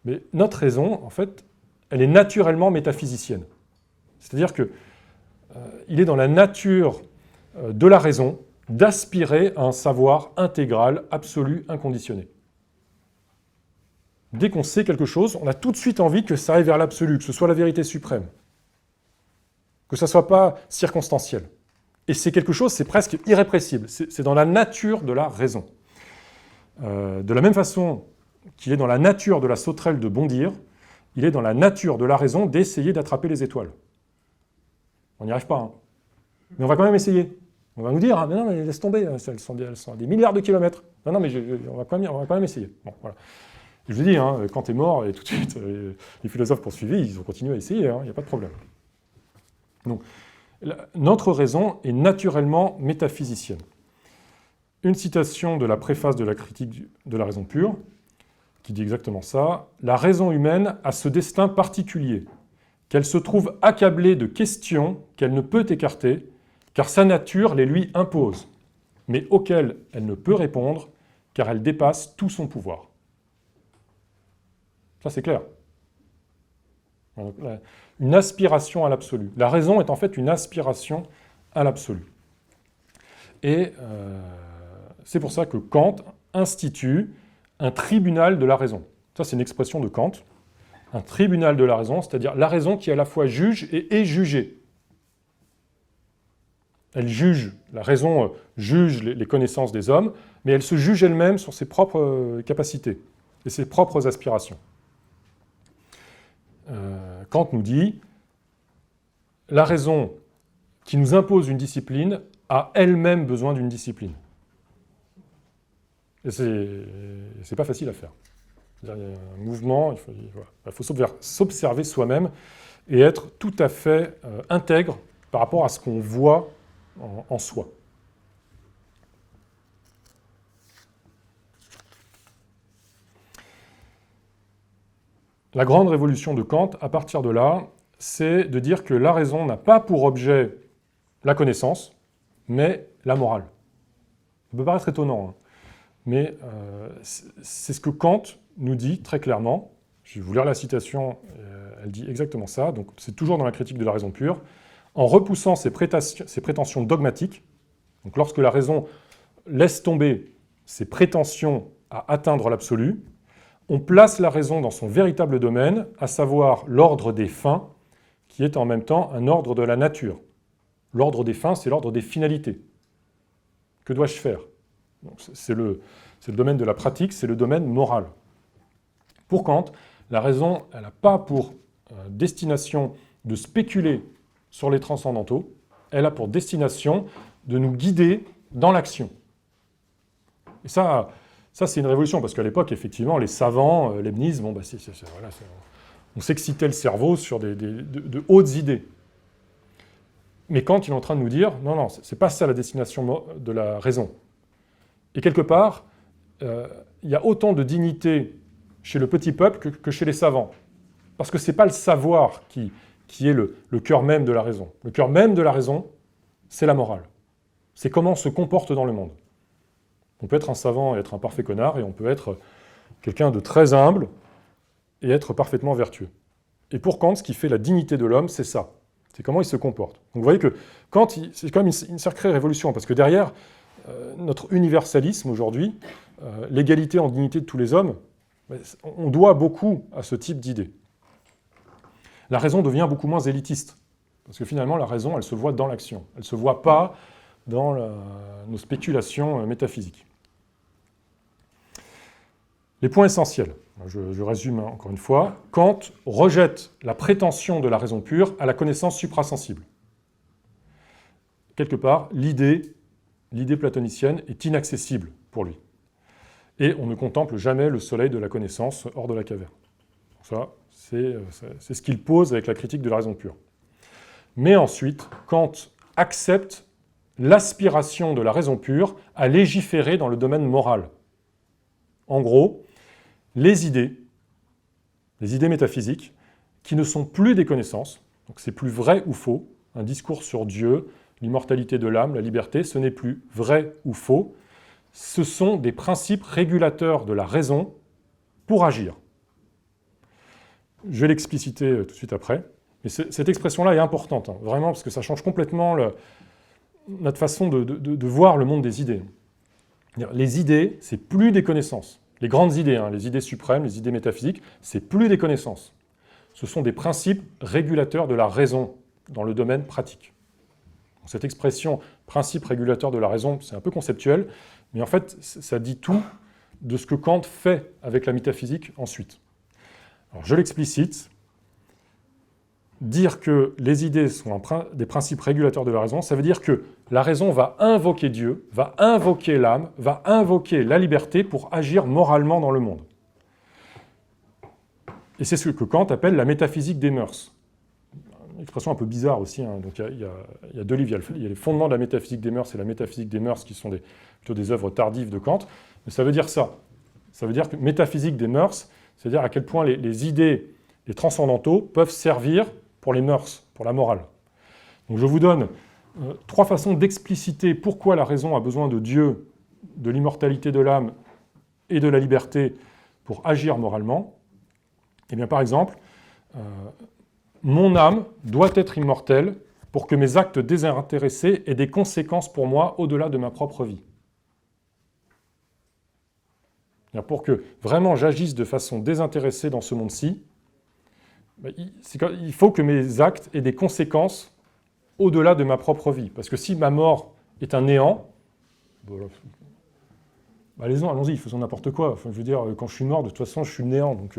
mais notre raison, en fait, elle est naturellement métaphysicienne. C'est-à-dire que il est dans la nature de la raison d'aspirer à un savoir intégral, absolu, inconditionné. Dès qu'on sait quelque chose, on a tout de suite envie que ça aille vers l'absolu, que ce soit la vérité suprême, que ça ne soit pas circonstanciel. Et c'est quelque chose, c'est presque irrépressible, c'est dans la nature de la raison. De la même façon qu'il est dans la nature de la sauterelle de bondir, il est dans la nature de la raison d'essayer d'attraper les étoiles. On n'y arrive pas, hein. Mais on va quand même essayer. On va nous dire, ah, mais non, mais laisse tomber, elles sont à des milliards de kilomètres. Non, mais on va quand même essayer. Bon, voilà. Je vous dis, quand tu es mort, et tout de suite, les philosophes poursuivis, ils ont continué à essayer, il n'y a pas de problème. Donc, notre raison est naturellement métaphysicienne. Une citation de la préface de la critique de la raison pure, qui dit exactement ça. « La raison humaine a ce destin particulier, qu'elle se trouve accablée de questions qu'elle ne peut écarter, car sa nature les lui impose, mais auxquelles elle ne peut répondre, car elle dépasse tout son pouvoir. » Ça, c'est clair. Une aspiration à l'absolu. La raison est en fait une aspiration à l'absolu. Et c'est pour ça que Kant institue un tribunal de la raison. Ça, c'est une expression de Kant. Un tribunal de la raison, c'est-à-dire la raison qui à la fois juge et est jugée. Elle juge, la raison juge les connaissances des hommes, mais elle se juge elle-même sur ses propres capacités et ses propres aspirations. Kant nous dit, la raison qui nous impose une discipline a elle-même besoin d'une discipline. Et c'est pas facile à faire. Il y a un mouvement, il faut s'observer soi-même et être tout à fait intègre par rapport à ce qu'on voit en soi. La grande révolution de Kant, à partir de là, c'est de dire que la raison n'a pas pour objet la connaissance, mais la morale. Ça peut paraître étonnant, hein, mais c'est ce que Kant nous dit très clairement. Je vais vous lire la citation, elle dit exactement ça, donc c'est toujours dans la critique de la raison pure. En repoussant ses prétentions dogmatiques, donc lorsque la raison laisse tomber ses prétentions à atteindre l'absolu, on place la raison dans son véritable domaine, à savoir l'ordre des fins, qui est en même temps un ordre de la nature. L'ordre des fins, c'est l'ordre des finalités. Que dois-je faire? C'est le domaine de la pratique, c'est le domaine moral. Pour Kant, la raison, elle n'a pas pour destination de spéculer sur les transcendantaux, elle a pour destination de nous guider dans l'action. Et ça c'est une révolution, parce qu'à l'époque, effectivement, les savants, Leibniz, on s'excitait le cerveau sur de hautes idées. Mais Kant, il est en train de nous dire, non, c'est pas ça la destination de la raison. Et quelque part, il y a autant de dignité chez le petit peuple que chez les savants. Parce que ce n'est pas le savoir qui est le cœur même de la raison. Le cœur même de la raison, c'est la morale. C'est comment on se comporte dans le monde. On peut être un savant et être un parfait connard, et on peut être quelqu'un de très humble et être parfaitement vertueux. Et pour Kant, ce qui fait la dignité de l'homme, c'est ça. C'est comment il se comporte. Donc vous voyez que Kant, c'est quand même une sacrée révolution, parce que derrière notre universalisme aujourd'hui, l'égalité en dignité de tous les hommes, on doit beaucoup à ce type d'idée. La raison devient beaucoup moins élitiste, parce que finalement la raison, elle se voit dans l'action. Elle ne se voit pas dans nos spéculations métaphysiques. Les points essentiels, je résume encore une fois. Kant rejette la prétention de la raison pure à la connaissance suprasensible. Quelque part, l'idée platonicienne est inaccessible pour lui. Et on ne contemple jamais le soleil de la connaissance hors de la caverne. Ça, c'est ce qu'il pose avec la critique de la raison pure. Mais ensuite, Kant accepte l'aspiration de la raison pure à légiférer dans le domaine moral. En gros, les idées métaphysiques, qui ne sont plus des connaissances, donc c'est plus vrai ou faux, un discours sur Dieu, l'immortalité de l'âme, la liberté, ce n'est plus vrai ou faux, ce sont des principes régulateurs de la raison pour agir. Je vais l'expliciter tout de suite après, mais cette expression-là est importante, hein, vraiment, parce que ça change complètement notre façon de voir le monde des idées. Les idées, c'est plus des connaissances. Les grandes idées, hein, les idées suprêmes, les idées métaphysiques, c'est plus des connaissances. Ce sont des principes régulateurs de la raison dans le domaine pratique. Cette expression « principe régulateur de la raison », c'est un peu conceptuel, mais en fait, ça dit tout de ce que Kant fait avec la métaphysique ensuite. Alors, je l'explicite. Dire que les idées sont des principes régulateurs de la raison, ça veut dire que la raison va invoquer Dieu, va invoquer l'âme, va invoquer la liberté pour agir moralement dans le monde. Et c'est ce que Kant appelle la métaphysique des mœurs. Une expression un peu bizarre aussi, hein. Donc il y a deux livres, il y a les fondements de la métaphysique des mœurs et la métaphysique des mœurs qui sont plutôt des œuvres tardives de Kant, mais ça veut dire ça. Ça veut dire que métaphysique des mœurs, c'est-à-dire à quel point les idées, les transcendantaux peuvent servir pour les mœurs, pour la morale. Donc je vous donne 3 façons d'expliciter pourquoi la raison a besoin de Dieu, de l'immortalité de l'âme et de la liberté pour agir moralement. Eh bien, par exemple, mon âme doit être immortelle pour que mes actes désintéressés aient des conséquences pour moi au-delà de ma propre vie. Pour que vraiment j'agisse de façon désintéressée dans ce monde-ci, il faut que mes actes aient des conséquences au-delà de ma propre vie. Parce que si ma mort est un néant, allons-y, faisons n'importe quoi. Enfin, je veux dire, quand je suis mort, de toute façon, je suis le néant, donc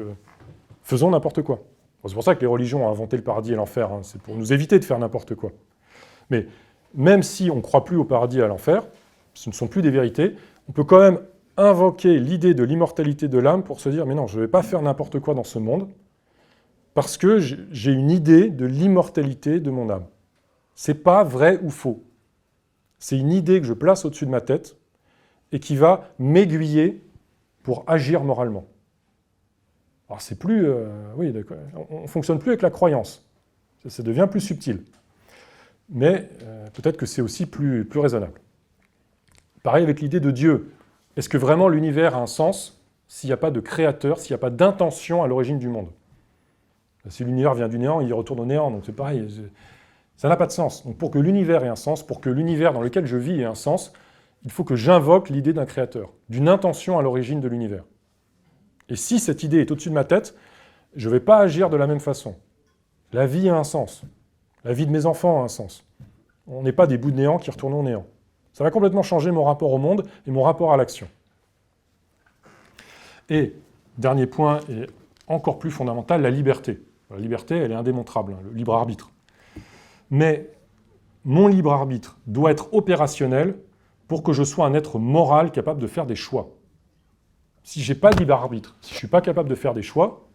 faisons n'importe quoi. Bon, c'est pour ça que les religions ont inventé le paradis et l'enfer, hein, c'est pour nous éviter de faire n'importe quoi. Mais même si on ne croit plus au paradis et à l'enfer, ce ne sont plus des vérités, on peut quand même invoquer l'idée de l'immortalité de l'âme pour se dire « mais non, je ne vais pas faire n'importe quoi dans ce monde, parce que j'ai une idée de l'immortalité de mon âme. » C'est pas vrai ou faux. C'est une idée que je place au-dessus de ma tête et qui va m'aiguiller pour agir moralement. Alors c'est plus... oui, d'accord, on ne fonctionne plus avec la croyance. Ça devient plus subtil. Mais peut-être que c'est aussi plus raisonnable. Pareil avec l'idée de Dieu. Est-ce que vraiment l'univers a un sens s'il n'y a pas de créateur, s'il n'y a pas d'intention à l'origine du monde? Si l'univers vient du néant, il retourne au néant, donc c'est pareil. Ça n'a pas de sens. Donc pour que l'univers ait un sens, pour que l'univers dans lequel je vis ait un sens, il faut que j'invoque l'idée d'un créateur, d'une intention à l'origine de l'univers. Et si cette idée est au-dessus de ma tête, je ne vais pas agir de la même façon. La vie a un sens. La vie de mes enfants a un sens. On n'est pas des bouts de néant qui retournent au néant. Ça va complètement changer mon rapport au monde et mon rapport à l'action. Et, dernier point, et encore plus fondamental, la liberté. La liberté, elle est indémontrable, hein, le libre arbitre. Mais mon libre arbitre doit être opérationnel pour que je sois un être moral capable de faire des choix. Si je n'ai pas de libre arbitre, si je ne suis pas capable de faire des choix,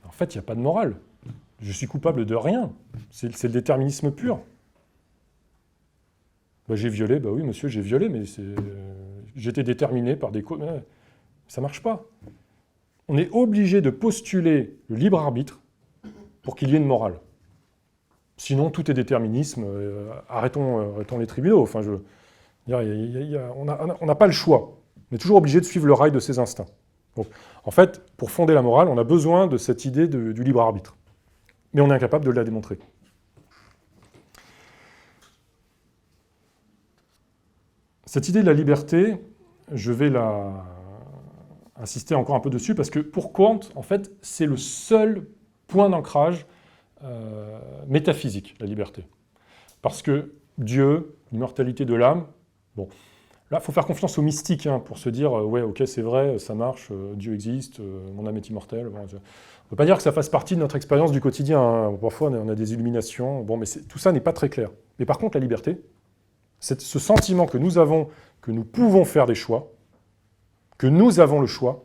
en fait, il n'y a pas de morale. Je suis coupable de rien. C'est le déterminisme pur. J'ai violé, oui monsieur, j'ai violé, mais j'étais déterminé par des causes. Ça ne marche pas. On est obligé de postuler le libre arbitre pour qu'il y ait une morale. Sinon, tout est déterminisme. Arrêtons les tribunaux. Enfin, on n'a pas le choix. On est toujours obligé de suivre le rail de ses instincts. Donc, en fait, pour fonder la morale, on a besoin de cette idée du libre arbitre. Mais on est incapable de la démontrer. Cette idée de la liberté, je vais insister encore un peu dessus, parce que pour Kant, en fait, c'est le seul point d'ancrage métaphysique, la liberté. Parce que Dieu, l'immortalité de l'âme, bon, là, il faut faire confiance aux mystiques pour se dire, ouais, ok, c'est vrai, ça marche, Dieu existe, mon âme est immortelle. Bon, on ne peut pas dire que ça fasse partie de notre expérience du quotidien. Hein. Parfois, on a des illuminations, bon, mais tout ça n'est pas très clair. Mais par contre, la liberté, c'est ce sentiment que nous avons, que nous pouvons faire des choix, que nous avons le choix,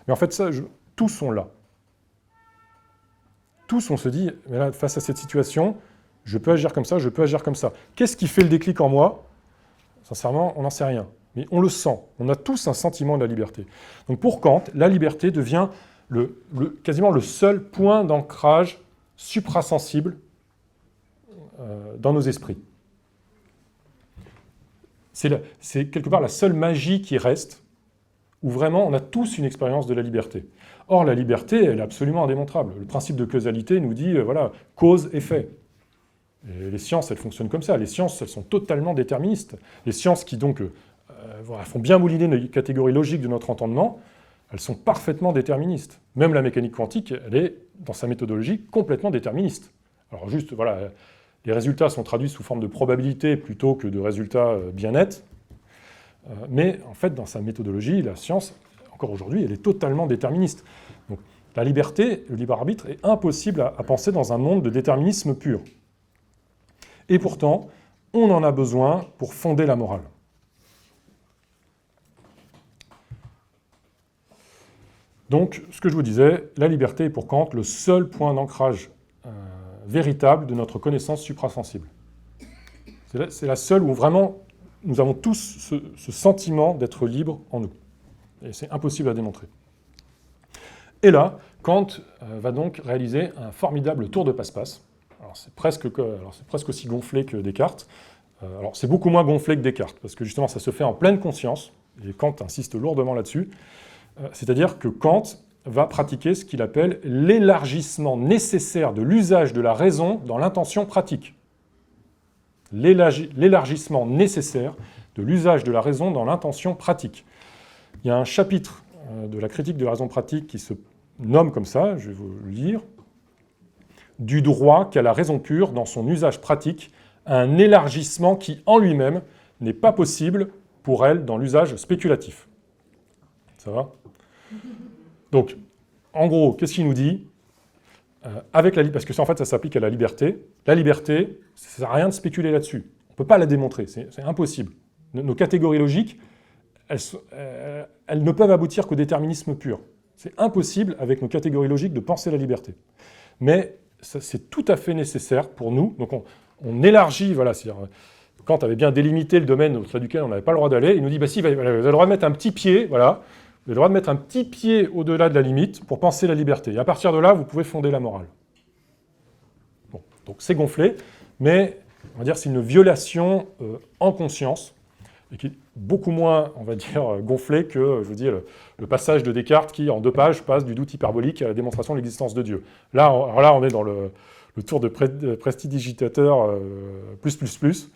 mais en fait, tous sont là. Tous, on se dit, mais là, face à cette situation, je peux agir comme ça, je peux agir comme ça. Qu'est-ce qui fait le déclic en moi? Sincèrement, on n'en sait rien. Mais on le sent. On a tous un sentiment de la liberté. Donc pour Kant, la liberté devient quasiment le seul point d'ancrage suprasensible dans nos esprits. C'est quelque part la seule magie qui reste, où vraiment on a tous une expérience de la liberté. Or, la liberté, elle est absolument indémontrable. Le principe de causalité nous dit, voilà, cause-effet. Et les sciences, elles fonctionnent comme ça. Les sciences, elles sont totalement déterministes. Les sciences qui, donc, font bien mouliner les catégories logiques de notre entendement, elles sont parfaitement déterministes. Même la mécanique quantique, elle est, dans sa méthodologie, complètement déterministe. Alors juste, voilà, les résultats sont traduits sous forme de probabilité plutôt que de résultats bien nets. Mais, en fait, dans sa méthodologie, la science, encore aujourd'hui, elle est totalement déterministe. Donc, la liberté, le libre arbitre, est impossible à penser dans un monde de déterminisme pur. Et pourtant, on en a besoin pour fonder la morale. Donc, ce que je vous disais, la liberté est pour Kant le seul point d'ancrage véritable de notre connaissance suprasensible. C'est la seule où vraiment nous avons tous ce sentiment d'être libre en nous. Et c'est impossible à démontrer. Et là, Kant va donc réaliser un formidable tour de passe-passe. Alors c'est presque aussi gonflé que Descartes. Alors c'est beaucoup moins gonflé que Descartes, parce que justement ça se fait en pleine conscience, et Kant insiste lourdement là-dessus. C'est-à-dire que Kant va pratiquer ce qu'il appelle l'élargissement nécessaire de l'usage de la raison dans l'intention pratique. L'élargissement nécessaire de l'usage de la raison dans l'intention pratique. Il y a un chapitre de la critique de la raison pratique qui se nomme comme ça, je vais vous le lire. Du droit qu'a la raison pure dans son usage pratique, un élargissement qui, en lui-même, n'est pas possible pour elle dans l'usage spéculatif. Ça va ? Donc, en gros, qu'est-ce qu'il nous dit ? Parce que ça, en fait, ça s'applique à la liberté. La liberté, ça ne sert à rien de spéculer là-dessus. On ne peut pas la démontrer, c'est impossible. Nos catégories logiques, elles ne peuvent aboutir qu'au déterminisme pur. C'est impossible, avec nos catégories logiques, de penser la liberté. Mais c'est tout à fait nécessaire pour nous. Donc, on élargit, voilà, c'est-à-dire, Kant avait bien délimité le domaine au-delà duquel on n'avait pas le droit d'aller. Il nous dit, bah si, vous avez le droit de mettre un petit pied, voilà, vous avez le droit de mettre un petit pied au-delà de la limite pour penser la liberté. Et à partir de là, vous pouvez fonder la morale. Bon, donc c'est gonflé, mais on va dire c'est une violation en conscience, et qui est beaucoup moins, on va dire, gonflé que, je vous dis, le passage de Descartes qui, en 2 pages, passe du doute hyperbolique à la démonstration de l'existence de Dieu. Là, on est dans le tour de prestidigitateur plus.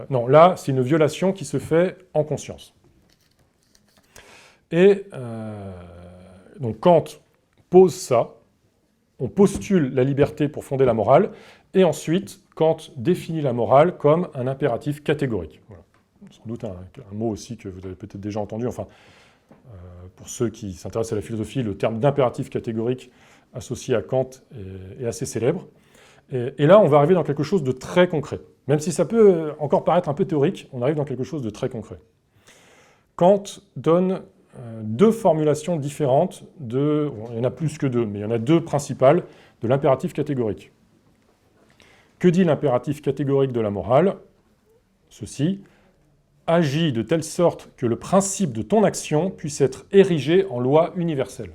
Non, là, c'est une violation qui se fait en conscience. Et donc Kant pose ça, on postule la liberté pour fonder la morale, et ensuite, Kant définit la morale comme un impératif catégorique. Voilà. Sans doute un mot aussi que vous avez peut-être déjà entendu, enfin, pour ceux qui s'intéressent à la philosophie, le terme d'impératif catégorique associé à Kant est assez célèbre. Et là, on va arriver dans quelque chose de très concret. Même si ça peut encore paraître un peu théorique, on arrive dans quelque chose de très concret. Kant donne 2 formulations différentes bon, il y en a plus que 2, mais il y en a 2 principales de l'impératif catégorique. Que dit l'impératif catégorique de la morale ? Ceci, agis de telle sorte que le principe de ton action puisse être érigé en loi universelle.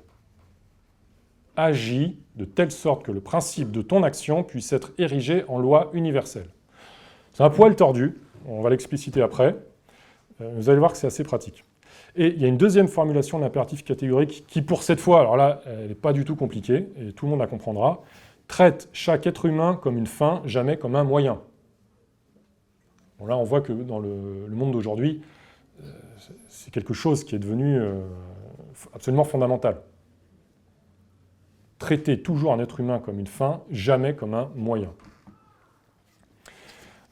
Agis de telle sorte que le principe de ton action puisse être érigé en loi universelle. C'est un poil tordu, on va l'expliciter après. Vous allez voir que c'est assez pratique. Et il y a une deuxième formulation de l'impératif catégorique qui, pour cette fois, alors là, elle n'est pas du tout compliquée, et tout le monde la comprendra, traite chaque être humain comme une fin, jamais comme un moyen. Bon, là, on voit que dans le monde d'aujourd'hui, c'est quelque chose qui est devenu absolument fondamental. Traiter toujours un être humain comme une fin, jamais comme un moyen.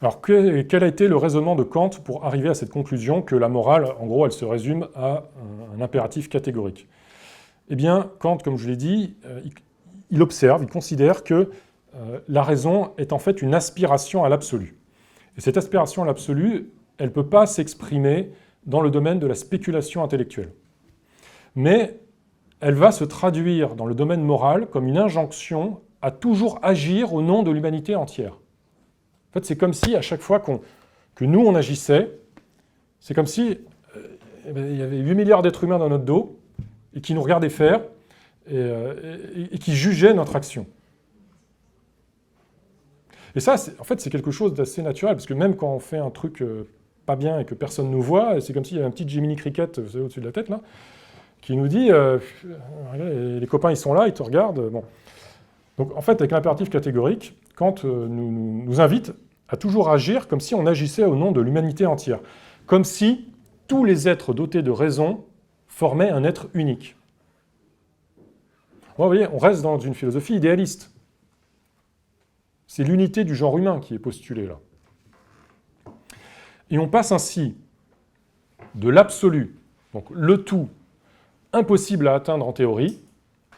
Alors, quel a été le raisonnement de Kant pour arriver à cette conclusion que la morale, en gros, elle se résume à un impératif catégorique ? Eh bien, Kant, comme je l'ai dit, il observe, il considère que la raison est en fait une aspiration à l'absolu. Et cette aspiration à l'absolu, elle ne peut pas s'exprimer dans le domaine de la spéculation intellectuelle. Mais elle va se traduire dans le domaine moral comme une injonction à toujours agir au nom de l'humanité entière. En fait, c'est comme si, à chaque fois que nous, on agissait, c'est comme si il y avait 8 milliards d'êtres humains dans notre dos, et qui nous regardaient faire, et qui jugeaient notre action. Et ça, en fait, c'est quelque chose d'assez naturel, parce que même quand on fait un truc pas bien et que personne ne nous voit, c'est comme s'il y avait un petit Jiminy Cricket, vous savez, au-dessus de la tête, là, qui nous dit les copains, ils sont là, ils te regardent. Bon. Donc, en fait, avec l'impératif catégorique, Kant nous invite à toujours agir comme si on agissait au nom de l'humanité entière, comme si tous les êtres dotés de raison formaient un être unique. Bon, vous voyez, on reste dans une philosophie idéaliste. C'est l'unité du genre humain qui est postulée là. Et on passe ainsi de l'absolu, donc le tout, impossible à atteindre en théorie,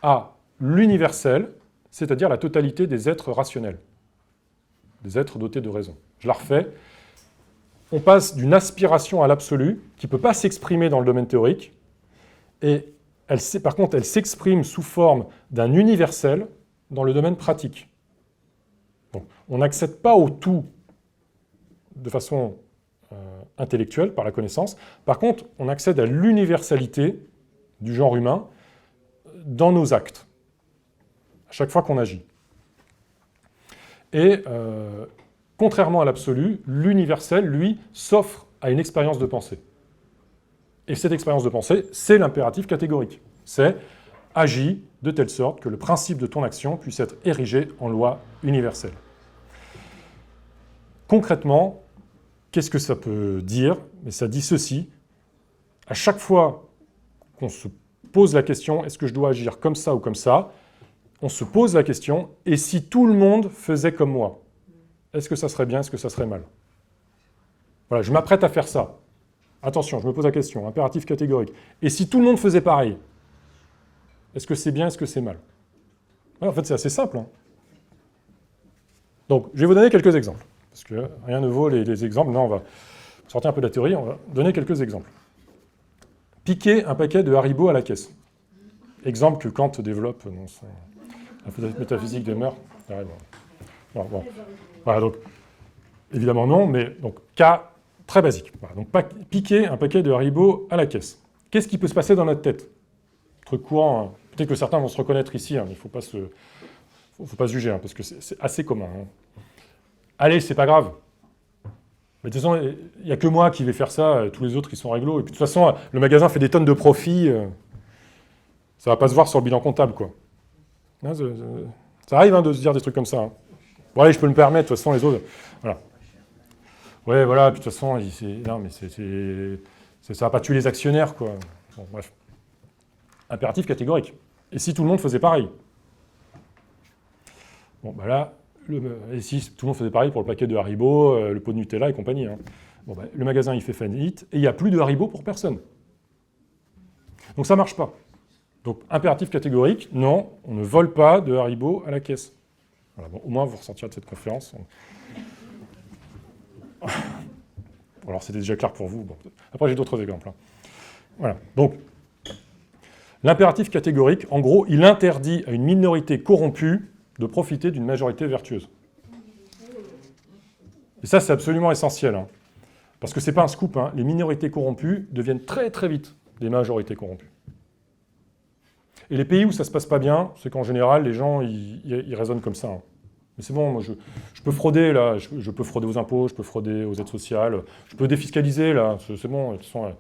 à l'universel, c'est-à-dire la totalité des êtres rationnels, des êtres dotés de raison. Je la refais. On passe d'une aspiration à l'absolu, qui ne peut pas s'exprimer dans le domaine théorique, et par contre, elle s'exprime sous forme d'un universel dans le domaine pratique. Donc, on n'accède pas au tout de façon intellectuelle, par la connaissance. Par contre, on accède à l'universalité du genre humain dans nos actes, à chaque fois qu'on agit. Et contrairement à l'absolu, l'universel, lui, s'offre à une expérience de pensée. Et cette expérience de pensée, c'est l'impératif catégorique. C'est agis de telle sorte que le principe de ton action puisse être érigé en loi universelle. Concrètement, qu'est-ce que ça peut dire? Mais ça dit ceci. À chaque fois qu'on se pose la question, est-ce que je dois agir comme ça ou comme ça? On se pose la question, et si tout le monde faisait comme moi? Est-ce que ça serait bien, est-ce que ça serait mal? Voilà, je m'apprête à faire ça. Attention, je me pose la question, impératif catégorique. Et si tout le monde faisait pareil? Est-ce que c'est bien, est-ce que c'est mal? Ouais, en fait, c'est assez simple. Hein. Donc, je vais vous donner quelques exemples. Parce que rien ne vaut les exemples. Non, on va sortir un peu de la théorie, on va donner quelques exemples. Piquer un paquet de Haribo à la caisse. Exemple que Kant développe dans son métaphysique des mœurs. Bon. Voilà, donc, évidemment non, mais donc, cas très basique. Voilà, donc, piquer un paquet de Haribo à la caisse. Qu'est-ce qui peut se passer dans notre tête? Truc courant, hein. Peut-être que certains vont se reconnaître ici, hein, mais il ne faut pas se juger, hein, parce que c'est assez commun. Hein. Allez, c'est pas grave. Mais de toute façon, il n'y a que moi qui vais faire ça, tous les autres, ils sont réglo. Et puis de toute façon, le magasin fait des tonnes de profits, ça ne va pas se voir sur le bilan comptable, quoi. Hein, ça arrive hein, de se dire des trucs comme ça. Hein. Bon, allez, je peux me permettre, de toute façon, les autres... Voilà. Ouais, voilà, puis de toute façon, non, mais ça ne va pas tuer les actionnaires, quoi. Bon, bref. Impératif catégorique. Et si tout le monde faisait pareil? Bon, bah là, et si tout le monde faisait pareil pour le paquet de Haribo, le pot de Nutella et compagnie. Hein. Bon, bah, le magasin, il fait faillite, et il n'y a plus de Haribo pour personne. Donc ça ne marche pas. Donc, impératif catégorique, non, on ne vole pas de Haribo à la caisse. Voilà, bon, au moins, vous ressortirez de cette conférence. Alors, c'était déjà clair pour vous. Bon. Après, j'ai d'autres exemples. Hein. Voilà, donc... L'impératif catégorique, en gros, il interdit à une minorité corrompue de profiter d'une majorité vertueuse. Et ça, c'est absolument essentiel. Hein, parce que ce n'est pas un scoop. Hein, les minorités corrompues deviennent très très vite des majorités corrompues. Et les pays où ça ne se passe pas bien, c'est qu'en général, les gens, ils raisonnent comme ça. Hein. Mais c'est bon, moi, je peux frauder, là. Je peux frauder aux impôts, je peux frauder aux aides sociales, je peux défiscaliser, là. C'est bon, de toute façon...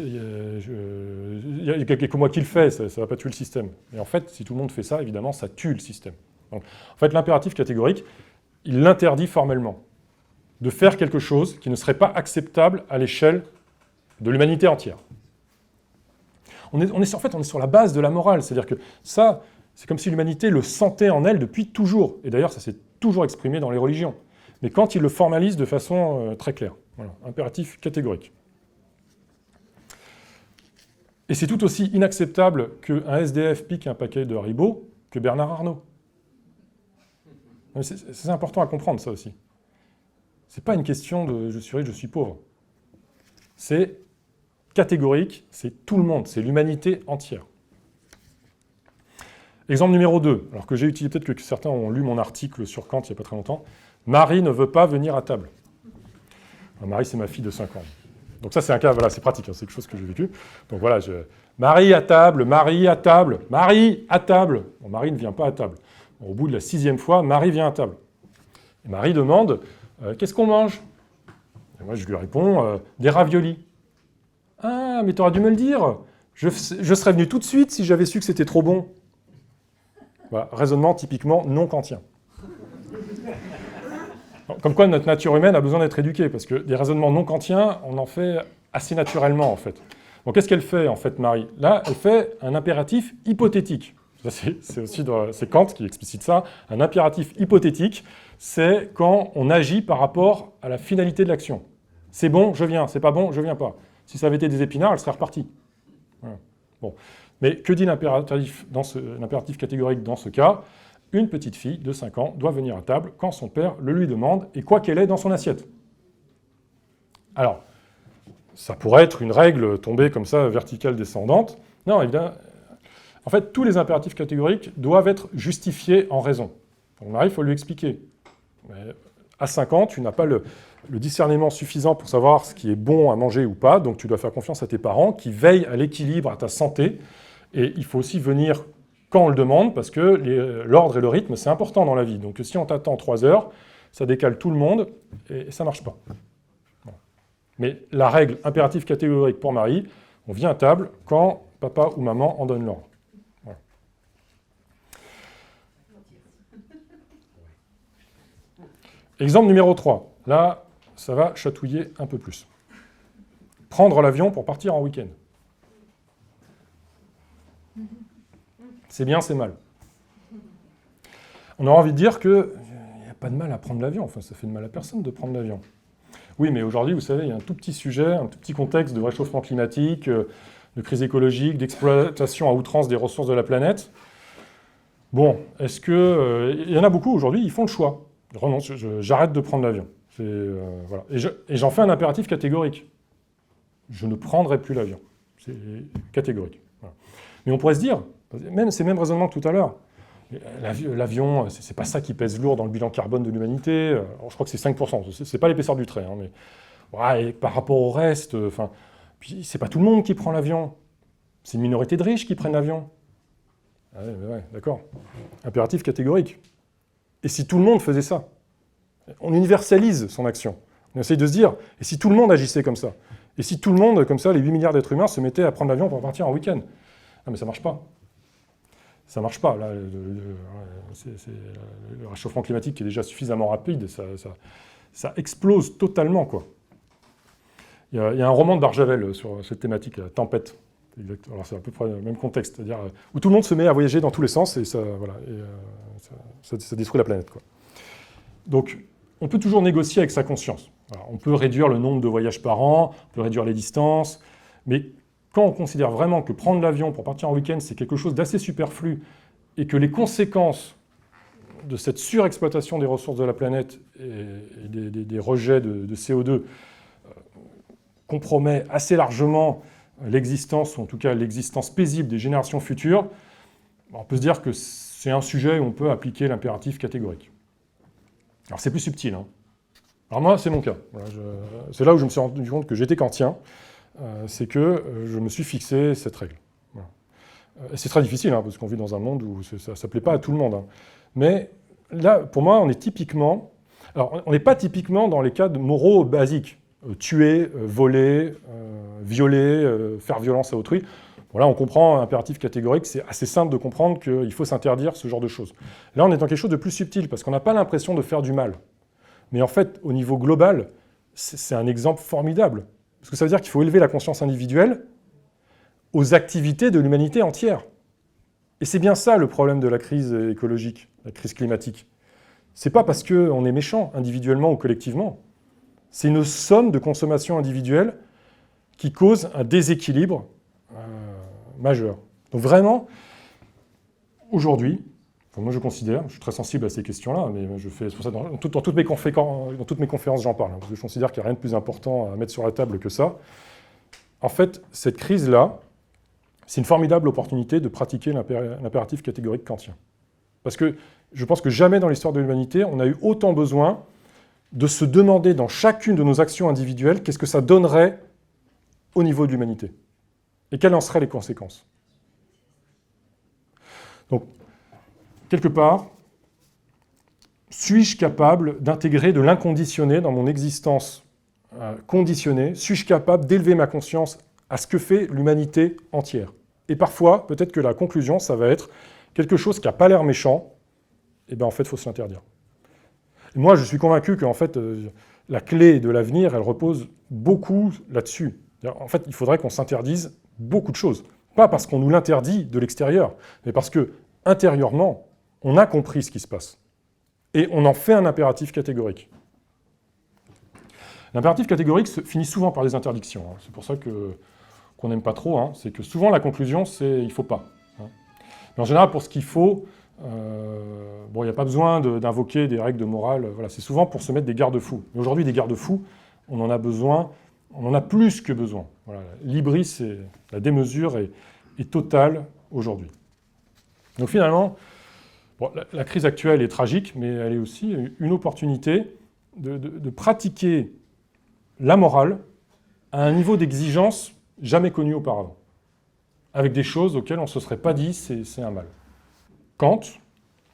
Il n'y a que moi qui le fais, ça ne va pas tuer le système. Et en fait, si tout le monde fait ça, évidemment, ça tue le système. Donc, en fait, l'impératif catégorique, il l'interdit formellement de faire quelque chose qui ne serait pas acceptable à l'échelle de l'humanité entière. En fait, on est sur la base de la morale, c'est-à-dire que ça, c'est comme si l'humanité le sentait en elle depuis toujours. Et d'ailleurs, ça s'est toujours exprimé dans les religions. Mais quand il le formalise de façon très claire. Voilà, impératif catégorique. Et c'est tout aussi inacceptable qu'un SDF pique un paquet de Haribo que Bernard Arnault. C'est important à comprendre, ça aussi. Ce n'est pas une question de « je suis riche, je suis pauvre ». C'est catégorique, c'est tout le monde, c'est l'humanité entière. Exemple numéro 2, alors que j'ai utilisé, peut-être que certains ont lu mon article sur Kant il n'y a pas très longtemps. Marie ne veut pas venir à table. Alors, Marie, c'est ma fille de 5 ans. Donc ça, c'est un cas, voilà, c'est pratique, hein, c'est quelque chose que j'ai vécu. Donc voilà, Marie à table, Marie à table, Marie à table. Bon, Marie ne vient pas à table. Bon, au bout de la 6e fois, Marie vient à table. Et Marie demande, qu'est-ce qu'on mange? Et moi, je lui réponds, des raviolis. Ah, mais t'aurais dû me le dire. Je serais venu tout de suite si j'avais su que c'était trop bon. Voilà, raisonnement typiquement non kantien. Comme quoi, notre nature humaine a besoin d'être éduquée, parce que des raisonnements non kantiens, on en fait assez naturellement, en fait. Bon, qu'est-ce qu'elle fait, en fait, Marie? Là, elle fait un impératif hypothétique. C'est Kant qui explicite ça. Un impératif hypothétique, c'est quand on agit par rapport à la finalité de l'action. C'est bon, je viens. C'est pas bon, je viens pas. Si ça avait été des épinards, elle serait repartie. Voilà. Bon. Mais que dit l'impératif catégorique dans ce cas? Une petite fille de 5 ans doit venir à table quand son père le lui demande, et quoi qu'elle ait dans son assiette. Alors, ça pourrait être une règle tombée comme ça, verticale descendante. Non, évidemment. En fait, tous les impératifs catégoriques doivent être justifiés en raison. Donc, Marie, il faut lui expliquer. Mais à 5 ans, tu n'as pas le discernement suffisant pour savoir ce qui est bon à manger ou pas, donc tu dois faire confiance à tes parents qui veillent à l'équilibre, à ta santé, et il faut aussi venir quand on le demande, parce que l'ordre et le rythme, c'est important dans la vie. Donc si on t'attend 3 heures, ça décale tout le monde, et ça ne marche pas. Bon. Mais la règle impérative catégorique pour Marie, on vient à table quand papa ou maman en donne l'ordre. Voilà. Exemple numéro 3. Là, ça va chatouiller un peu plus. Prendre l'avion pour partir en week-end. C'est bien, c'est mal. On aura envie de dire qu'il n'y a pas de mal à prendre l'avion. Enfin, ça fait de mal à personne de prendre l'avion. Oui, mais aujourd'hui, vous savez, il y a un tout petit sujet, un tout petit contexte de réchauffement climatique, de crise écologique, d'exploitation à outrance des ressources de la planète. Bon, est-ce que... il y en a beaucoup aujourd'hui, ils font le choix. Je renonce, j'arrête de prendre l'avion. Voilà. Et j'en fais un impératif catégorique. Je ne prendrai plus l'avion. C'est catégorique. Voilà. Mais on pourrait se dire, c'est même raisonnement que tout à l'heure, l'avion, c'est pas ça qui pèse lourd dans le bilan carbone de l'humanité. Je crois que c'est 5%, c'est pas l'épaisseur du trait. Hein, mais, ouais, et par rapport au reste, puis c'est pas tout le monde qui prend l'avion. C'est une minorité de riches qui prennent l'avion. Ah ouais, d'accord. Impératif catégorique. Et si tout le monde faisait ça? On universalise son action. On essaye de se dire, et si tout le monde agissait comme ça? Et si tout le monde, comme ça, les 8 milliards d'êtres humains, se mettaient à prendre l'avion pour partir en week-end? Ah, mais ça ne marche pas. Ça ne marche pas. Là, le réchauffement climatique qui est déjà suffisamment rapide, ça explose totalement, quoi. Il y a un roman de Barjavel sur cette thématique, la Tempête. Alors c'est à peu près le même contexte, c'est-à-dire où tout le monde se met à voyager dans tous les sens et ça détruit la planète, quoi. Donc, on peut toujours négocier avec sa conscience. Alors, on peut réduire le nombre de voyages par an, on peut réduire les distances, mais quand on considère vraiment que prendre l'avion pour partir en week-end, c'est quelque chose d'assez superflu et que les conséquences de cette surexploitation des ressources de la planète et des rejets de CO2 compromet assez largement l'existence, ou en tout cas l'existence paisible des générations futures, on peut se dire que c'est un sujet où on peut appliquer l'impératif catégorique. Alors c'est plus subtil, hein. Alors moi, c'est mon cas. Voilà, c'est là où je me suis rendu compte que j'étais kantien, c'est que je me suis fixé cette règle. Voilà. C'est très difficile, hein, parce qu'on vit dans un monde où ça ne plaît pas à tout le monde. Hein. Mais là, pour moi, on est typiquement... Alors, on n'est pas typiquement dans les cas de moraux basiques. Tuer, voler, violer, faire violence à autrui. Bon, là, on comprend un impératif catégorique, c'est assez simple de comprendre qu'il faut s'interdire ce genre de choses. Là, on est dans quelque chose de plus subtil, parce qu'on n'a pas l'impression de faire du mal. Mais en fait, au niveau global, c'est un exemple formidable. Parce que ça veut dire qu'il faut élever la conscience individuelle aux activités de l'humanité entière. Et c'est bien ça le problème de la crise écologique, la crise climatique. C'est pas parce qu'on est méchant, individuellement ou collectivement. C'est une somme de consommation individuelle qui cause un déséquilibre majeur. Donc vraiment, aujourd'hui, moi je considère, je suis très sensible à ces questions-là, mais je fais, c'est pour ça dans toutes mes conférences j'en parle, parce que je considère qu'il n'y a rien de plus important à mettre sur la table que ça. En fait, cette crise-là, c'est une formidable opportunité de pratiquer l'impératif catégorique kantien. Parce que je pense que jamais dans l'histoire de l'humanité, on a eu autant besoin de se demander dans chacune de nos actions individuelles qu'est-ce que ça donnerait au niveau de l'humanité. Et quelles en seraient les conséquences. Donc, quelque part, suis-je capable d'intégrer de l'inconditionné dans mon existence conditionnée? Suis-je capable d'élever ma conscience à ce que fait l'humanité entière? Et parfois, peut-être que la conclusion, ça va être quelque chose qui n'a pas l'air méchant, et bien en fait, il faut se l'interdire. Et moi, je suis convaincu qu'en fait, la clé de l'avenir, elle repose beaucoup là-dessus. En fait, il faudrait qu'on s'interdise beaucoup de choses. Pas parce qu'on nous l'interdit de l'extérieur, mais parce que, intérieurement, on a compris ce qui se passe. Et on en fait un impératif catégorique. L'impératif catégorique finit souvent par des interdictions. Hein. C'est pour ça qu'on n'aime pas trop. Hein. C'est que souvent, la conclusion, c'est « il ne faut pas hein ». Mais en général, pour ce qu'il faut, il n'y a pas besoin d'invoquer des règles de morale. Voilà, c'est souvent pour se mettre des garde-fous. Mais aujourd'hui, des garde-fous, on en a besoin, on en a plus que besoin. Voilà, l'hybris, la démesure est totale aujourd'hui. Donc finalement, bon, la crise actuelle est tragique, mais elle est aussi une opportunité de pratiquer la morale à un niveau d'exigence jamais connu auparavant, avec des choses auxquelles on ne se serait pas dit c'est un mal. Kant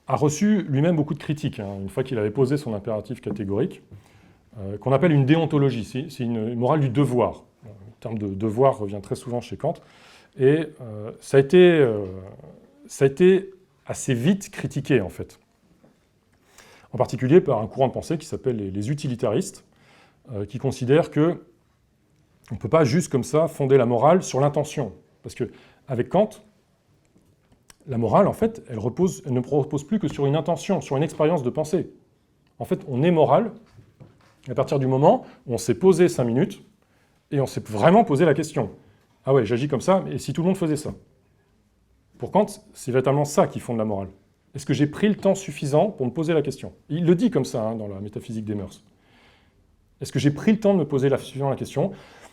a reçu lui-même beaucoup de critiques, hein, une fois qu'il avait posé son impératif catégorique, qu'on appelle une déontologie, c'est une morale du devoir. Le terme de devoir revient très souvent chez Kant, et ça a été assez vite critiqué, en fait. en particulier par un courant de pensée qui s'appelle les utilitaristes, qui considèrent qu'on ne peut pas juste comme ça fonder la morale sur l'intention. Parce qu'avec Kant, la morale, en fait, elle ne repose plus que sur une intention, sur une expérience de pensée. En fait, on est moral à partir du moment où on s'est posé 5 minutes et on s'est vraiment posé la question. Ah ouais, j'agis comme ça, mais si tout le monde faisait ça? Pour Kant, c'est véritablement ça qui fonde la morale. Est-ce que j'ai pris le temps suffisant pour me poser la question? Il le dit comme ça dans la métaphysique des mœurs. Est-ce que j'ai pris le temps de me poser la question?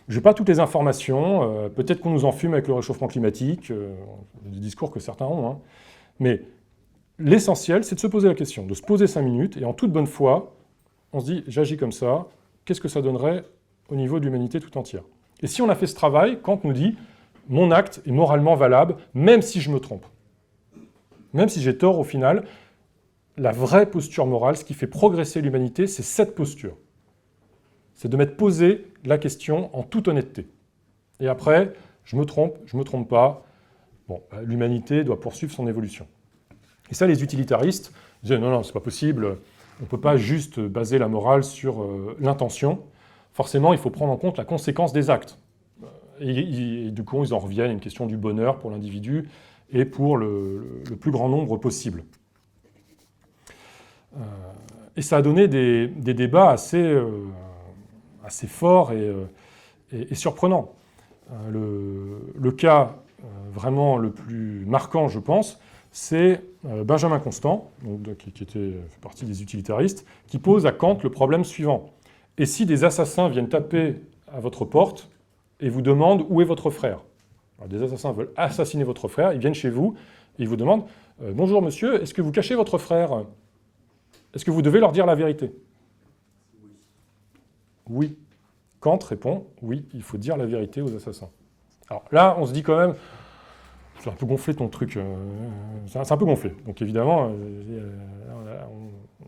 Je n'ai pas toutes les informations, peut-être qu'on nous en fume avec le réchauffement climatique, des discours que certains ont, hein. Mais l'essentiel, c'est de se poser la question, de se poser 5 minutes, et en toute bonne foi, on se dit, j'agis comme ça, qu'est-ce que ça donnerait au niveau de l'humanité tout entière? Et si on a fait ce travail, Kant nous dit, mon acte est moralement valable, même si je me trompe. Même si j'ai tort au final, la vraie posture morale, ce qui fait progresser l'humanité, c'est cette posture. C'est de m'être posé la question en toute honnêteté. Et après, je me trompe pas, bon, l'humanité doit poursuivre son évolution. Et ça, les utilitaristes disaient, non, c'est pas possible, on ne peut pas juste baser la morale sur l'intention. Forcément, il faut prendre en compte la conséquence des actes. Et du coup, ils en reviennent à une question du bonheur pour l'individu et pour le plus grand nombre possible. Et ça a donné des débats assez forts et surprenants. Le cas vraiment le plus marquant, je pense, c'est Benjamin Constant, qui fait partie des utilitaristes, qui pose à Kant le problème suivant. Et si des assassins viennent taper à votre porte et vous demandent où est votre frère? Alors, des assassins veulent assassiner votre frère, ils viennent chez vous et ils vous demandent « Bonjour monsieur, est-ce que vous cachez votre frère? Est-ce que vous devez leur dire la vérité ?» Oui. Kant répond « Oui, il faut dire la vérité aux assassins. » Alors là, on se dit quand même « C'est un peu gonflé ton truc. C'est un peu gonflé. » Donc évidemment,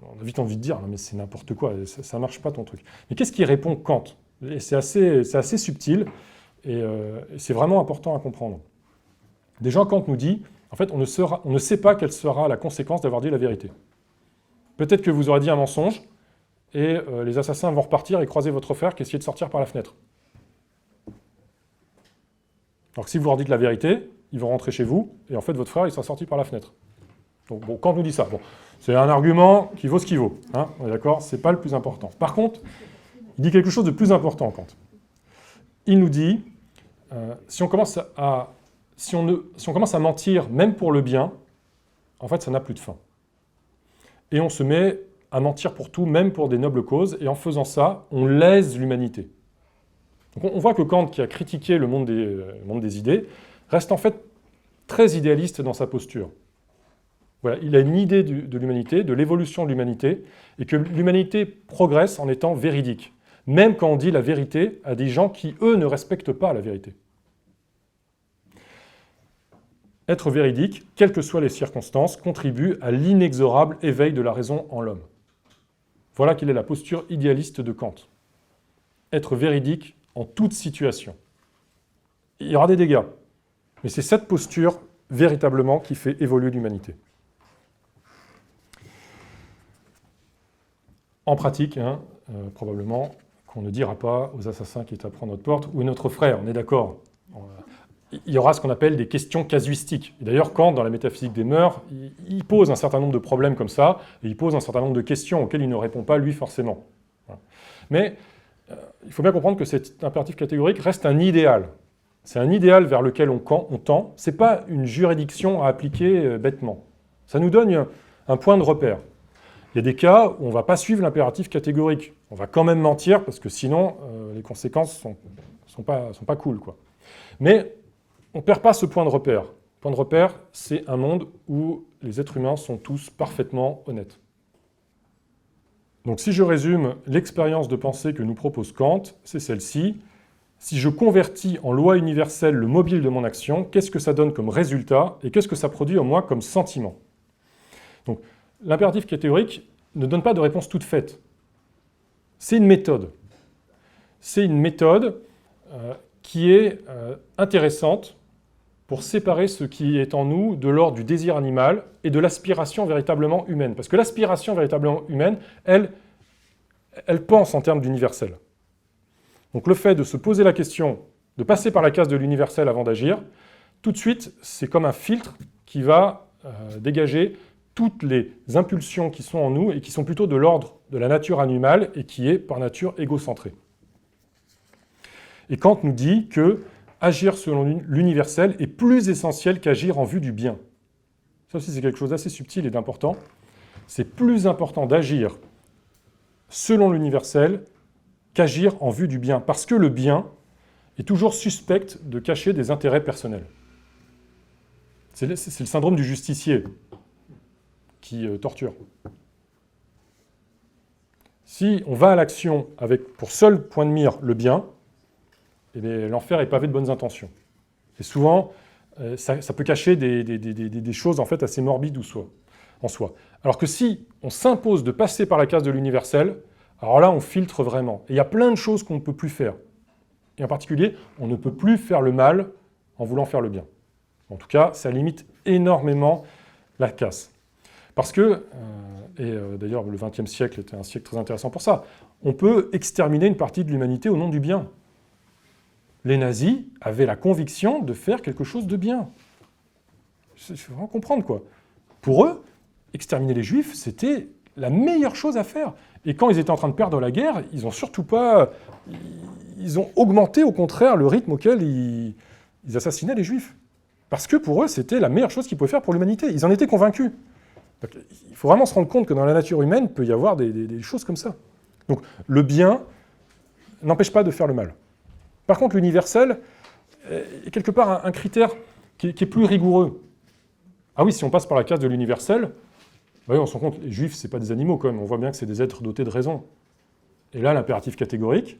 on a vite envie de dire « Non mais c'est n'importe quoi, ça ne marche pas ton truc. » Mais qu'est-ce qui répond Kant? Et c'est assez subtil et c'est vraiment important à comprendre. Déjà, Kant nous dit en fait, on ne sait pas quelle sera la conséquence d'avoir dit la vérité. Peut-être que vous aurez dit un mensonge, et les assassins vont repartir et croiser votre frère qui essayait de sortir par la fenêtre. Alors que si vous leur dites la vérité, ils vont rentrer chez vous, et en fait, votre frère, il sera sorti par la fenêtre. Donc, bon, Kant nous dit ça. Bon, c'est un argument qui vaut ce qu'il vaut. Hein, on est d'accord? C'est pas le plus important. Par contre, il dit quelque chose de plus important, Kant. Il nous dit, si on commence à mentir, même pour le bien, en fait, ça n'a plus de fin. Et on se met à mentir pour tout, même pour des nobles causes, et en faisant ça, on lèse l'humanité. Donc on voit que Kant, qui a critiqué le monde des idées, reste en fait très idéaliste dans sa posture. Voilà, il a une idée de l'humanité, de l'évolution de l'humanité, et que l'humanité progresse en étant véridique, même quand on dit la vérité à des gens qui, eux, ne respectent pas la vérité. Être véridique, quelles que soient les circonstances, contribue à l'inexorable éveil de la raison en l'homme. Voilà quelle est la posture idéaliste de Kant. Être véridique en toute situation. Il y aura des dégâts, mais c'est cette posture, véritablement, qui fait évoluer l'humanité. En pratique, probablement, qu'on ne dira pas aux assassins qui taperont à notre porte, ou notre frère, on est d'accord. Il y aura ce qu'on appelle des questions casuistiques. Et d'ailleurs, Kant, dans la métaphysique des mœurs, il pose un certain nombre de problèmes comme ça, et il pose un certain nombre de questions auxquelles il ne répond pas, lui, forcément. Mais il faut bien comprendre que cet impératif catégorique reste un idéal. C'est un idéal vers lequel on tend. Ce n'est pas une juridiction à appliquer bêtement. Ça nous donne un point de repère. Il y a des cas où on ne va pas suivre l'impératif catégorique. On va quand même mentir, parce que sinon, les conséquences ne sont pas cool, quoi. Mais on ne perd pas ce point de repère. Le point de repère, c'est un monde où les êtres humains sont tous parfaitement honnêtes. Donc si je résume l'expérience de pensée que nous propose Kant, c'est celle-ci. Si je convertis en loi universelle le mobile de mon action, qu'est-ce que ça donne comme résultat et qu'est-ce que ça produit en moi comme sentiment? Donc l'impératif catégorique ne donne pas de réponse toute faite. C'est une méthode. C'est une méthode qui est intéressante pour séparer ce qui est en nous de l'ordre du désir animal et de l'aspiration véritablement humaine. Parce que l'aspiration véritablement humaine, elle pense en termes d'universel. Donc le fait de se poser la question, de passer par la case de l'universel avant d'agir, tout de suite, c'est comme un filtre qui va dégager toutes les impulsions qui sont en nous et qui sont plutôt de l'ordre de la nature animale et qui est par nature égocentrée. Et Kant nous dit que agir selon l'universel est plus essentiel qu'agir en vue du bien. Ça aussi, c'est quelque chose d'assez subtil et d'important. C'est plus important d'agir selon l'universel qu'agir en vue du bien, parce que le bien est toujours suspect de cacher des intérêts personnels. C'est le syndrome du justicier qui torture. Si on va à l'action avec pour seul point de mire le bien, eh bien, l'enfer est pavé de bonnes intentions. Et souvent, ça peut cacher des choses en fait assez morbides en soi. Alors que si on s'impose de passer par la case de l'universel, alors là, on filtre vraiment. Et il y a plein de choses qu'on ne peut plus faire. Et en particulier, on ne peut plus faire le mal en voulant faire le bien. En tout cas, ça limite énormément la casse. Parce que, d'ailleurs le XXe siècle était un siècle très intéressant pour ça, on peut exterminer une partie de l'humanité au nom du bien. Les nazis avaient la conviction de faire quelque chose de bien. Il faut vraiment comprendre, quoi. Pour eux, exterminer les juifs, c'était la meilleure chose à faire. Et quand ils étaient en train de perdre la guerre, ils ont surtout pas... Ils ont augmenté, au contraire, le rythme auquel ils assassinaient les juifs. Parce que pour eux, c'était la meilleure chose qu'ils pouvaient faire pour l'humanité. Ils en étaient convaincus. Donc, il faut vraiment se rendre compte que dans la nature humaine, il peut y avoir des choses comme ça. Donc le bien n'empêche pas de faire le mal. Par contre, l'universel est quelque part un critère qui est plus rigoureux. Ah oui, si on passe par la case de l'universel, oui, on se rend compte, les juifs, ce n'est pas des animaux quand même, on voit bien que c'est des êtres dotés de raison. Et là, l'impératif catégorique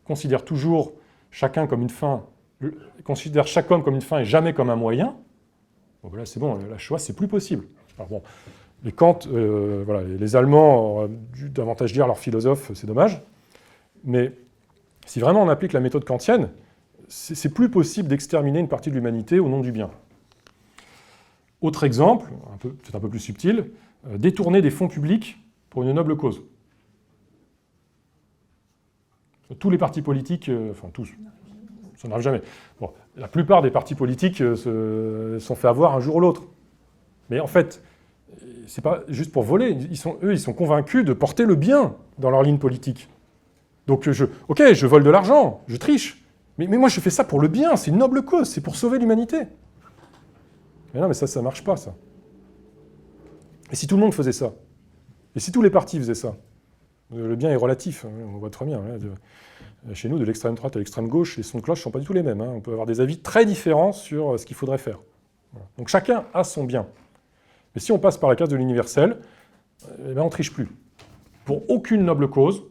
considère toujours chacun comme une fin, considère chaque homme comme une fin et jamais comme un moyen. Bon, là, c'est bon, la Shoah, c'est plus possible. Alors bon, les Kant, voilà, les Allemands auraient dû davantage dire leurs philosophes, c'est dommage. Mais si vraiment on applique la méthode kantienne, c'est plus possible d'exterminer une partie de l'humanité au nom du bien. Autre exemple, peut-être un peu plus subtil, détourner des fonds publics pour une noble cause. Tous les partis politiques, enfin tous, ça n'arrive jamais. Bon, la plupart des partis politiques se sont fait avoir un jour ou l'autre. Mais en fait, c'est pas juste pour voler. Eux, ils sont convaincus de porter le bien dans leur ligne politique. Donc, je vole de l'argent, je triche. Mais moi, je fais ça pour le bien, c'est une noble cause, c'est pour sauver l'humanité. Mais non, mais ça ne marche pas, ça. Et si tout le monde faisait ça? Et si tous les partis faisaient ça? Le bien est relatif, hein, on voit très bien. Chez nous, de l'extrême droite à l'extrême gauche, les sons de cloche ne sont pas du tout les mêmes. Hein. On peut avoir des avis très différents sur ce qu'il faudrait faire. Voilà. Donc chacun a son bien. Mais si on passe par la case de l'universel, eh bien, on ne triche plus. Pour aucune noble cause,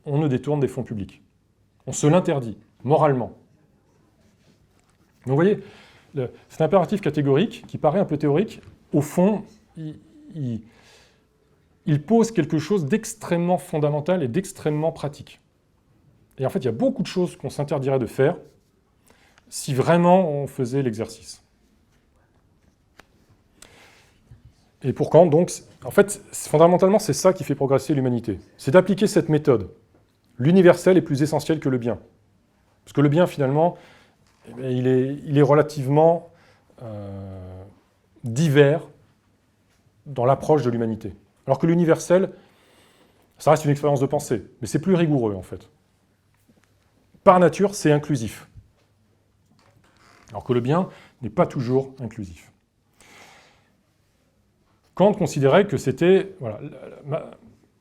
on ne détourne des fonds publics. On se l'interdit, moralement. Donc vous voyez, cet impératif catégorique, qui paraît un peu théorique, au fond, il pose quelque chose d'extrêmement fondamental et d'extrêmement pratique. Et en fait, il y a beaucoup de choses qu'on s'interdirait de faire si vraiment on faisait l'exercice. Et pour Kant, donc, en fait, fondamentalement, c'est ça qui fait progresser l'humanité. C'est d'appliquer cette méthode. L'universel est plus essentiel que le bien. Parce que le bien, finalement, eh bien, il est relativement divers dans l'approche de l'humanité. Alors que l'universel, ça reste une expérience de pensée, mais c'est plus rigoureux, en fait. Par nature, c'est inclusif. Alors que le bien n'est pas toujours inclusif. Kant considérait que c'était, voilà,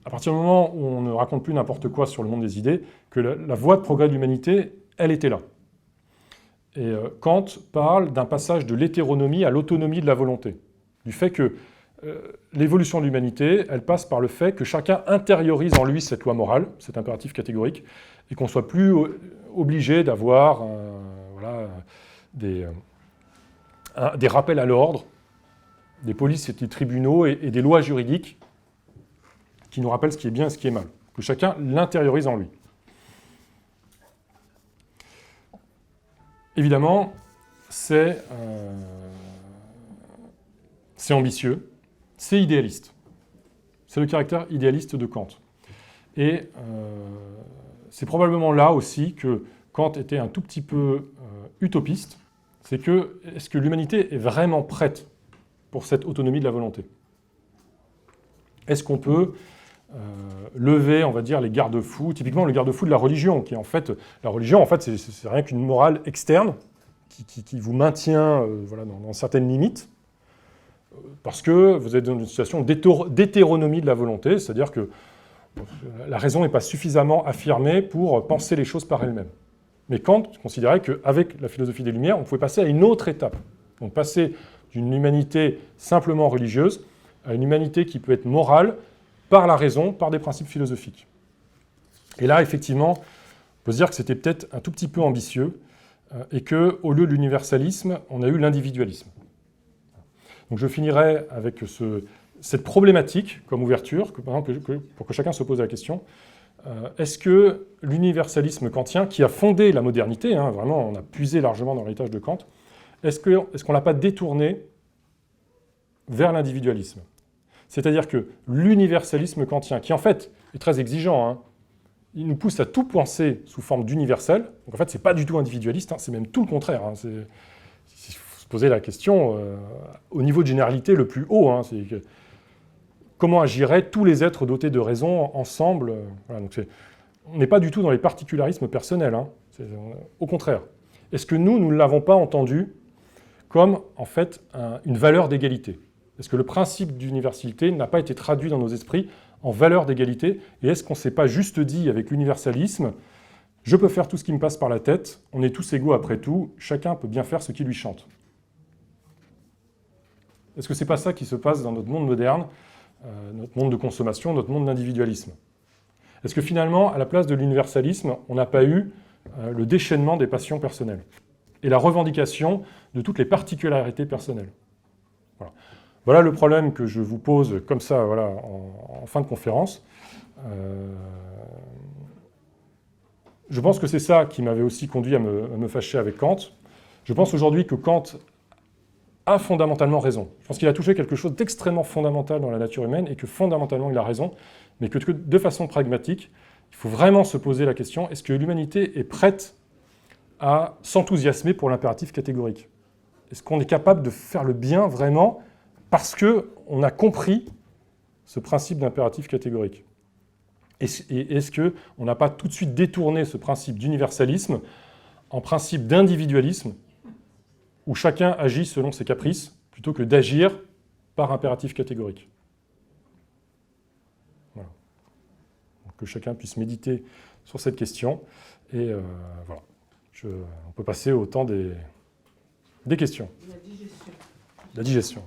à partir du moment où on ne raconte plus n'importe quoi sur le monde des idées, que la voie de progrès de l'humanité, elle était là. Et Kant parle d'un passage de l'hétéronomie à l'autonomie de la volonté. Du fait que l'évolution de l'humanité, elle passe par le fait que chacun intériorise en lui cette loi morale, cet impératif catégorique, et qu'on ne soit plus obligé d'avoir voilà, des rappels à l'ordre, des polices et des tribunaux et des lois juridiques qui nous rappellent ce qui est bien et ce qui est mal. Que chacun l'intériorise en lui. évidemment, c'est ambitieux, c'est idéaliste. C'est le caractère idéaliste de Kant. Et c'est probablement là aussi que Kant était un tout petit peu utopiste. C'est que, est-ce que l'humanité est vraiment prête pour cette autonomie de la volonté? Est-ce qu'on peut lever, on va dire, les garde-fous, typiquement le garde-fou de la religion, qui est en fait, la religion, en fait, c'est rien qu'une morale externe qui vous maintient voilà, dans certaines limites, parce que vous êtes dans une situation d'hétéronomie de la volonté, c'est-à-dire que la raison n'est pas suffisamment affirmée pour penser les choses par elle-même. Mais Kant considérait qu'avec la philosophie des Lumières, on pouvait passer à une autre étape. Donc passer d'une humanité simplement religieuse à une humanité qui peut être morale par la raison, par des principes philosophiques. Et là, effectivement, on peut se dire que c'était peut-être un tout petit peu ambitieux et qu'au lieu de l'universalisme, on a eu l'individualisme. Donc je finirai avec cette problématique comme ouverture, pour que chacun se pose la question. Est-ce que l'universalisme kantien, qui a fondé la modernité, hein, vraiment on a puisé largement dans l'héritage de Kant, est-ce qu'on ne l'a pas détourné vers l'individualisme? C'est-à-dire que l'universalisme kantien, qui en fait est très exigeant, hein, il nous pousse à tout penser sous forme d'universel, donc en fait c'est pas du tout individualiste, hein, c'est même tout le contraire. Hein, il faut se poser la question au niveau de généralité le plus haut, hein, c'est que comment agiraient tous les êtres dotés de raison ensemble? Voilà, donc on n'est pas du tout dans les particularismes personnels, hein, au contraire. Est-ce que nous ne l'avons pas entendu comme en fait une valeur d'égalité? Est-ce que le principe d'universalité n'a pas été traduit dans nos esprits en valeur d'égalité? Et est-ce qu'on ne s'est pas juste dit avec l'universalisme, je peux faire tout ce qui me passe par la tête, on est tous égaux après tout, chacun peut bien faire ce qui lui chante? Est-ce que ce n'est pas ça qui se passe dans notre monde moderne, notre monde de consommation, notre monde d'individualisme? Est-ce que finalement, à la place de l'universalisme, on n'a pas eu le déchaînement des passions personnelles et la revendication de toutes les particularités personnelles? Voilà le problème que je vous pose comme ça, voilà, en fin de conférence. Je pense que c'est ça qui m'avait aussi conduit à me fâcher avec Kant. Je pense aujourd'hui que Kant a fondamentalement raison. Je pense qu'il a touché quelque chose d'extrêmement fondamental dans la nature humaine et que fondamentalement il a raison, mais que de façon pragmatique, il faut vraiment se poser la question, est-ce que l'humanité est prête à s'enthousiasmer pour l'impératif catégorique? Est-ce qu'on est capable de faire le bien vraiment parce qu'on a compris ce principe d'impératif catégorique? Et est-ce qu'on n'a pas tout de suite détourné ce principe d'universalisme en principe d'individualisme où chacun agit selon ses caprices plutôt que d'agir par impératif catégorique? Voilà. Donc, que chacun puisse méditer sur cette question. Et voilà. On peut passer au temps des questions. La digestion. La digestion.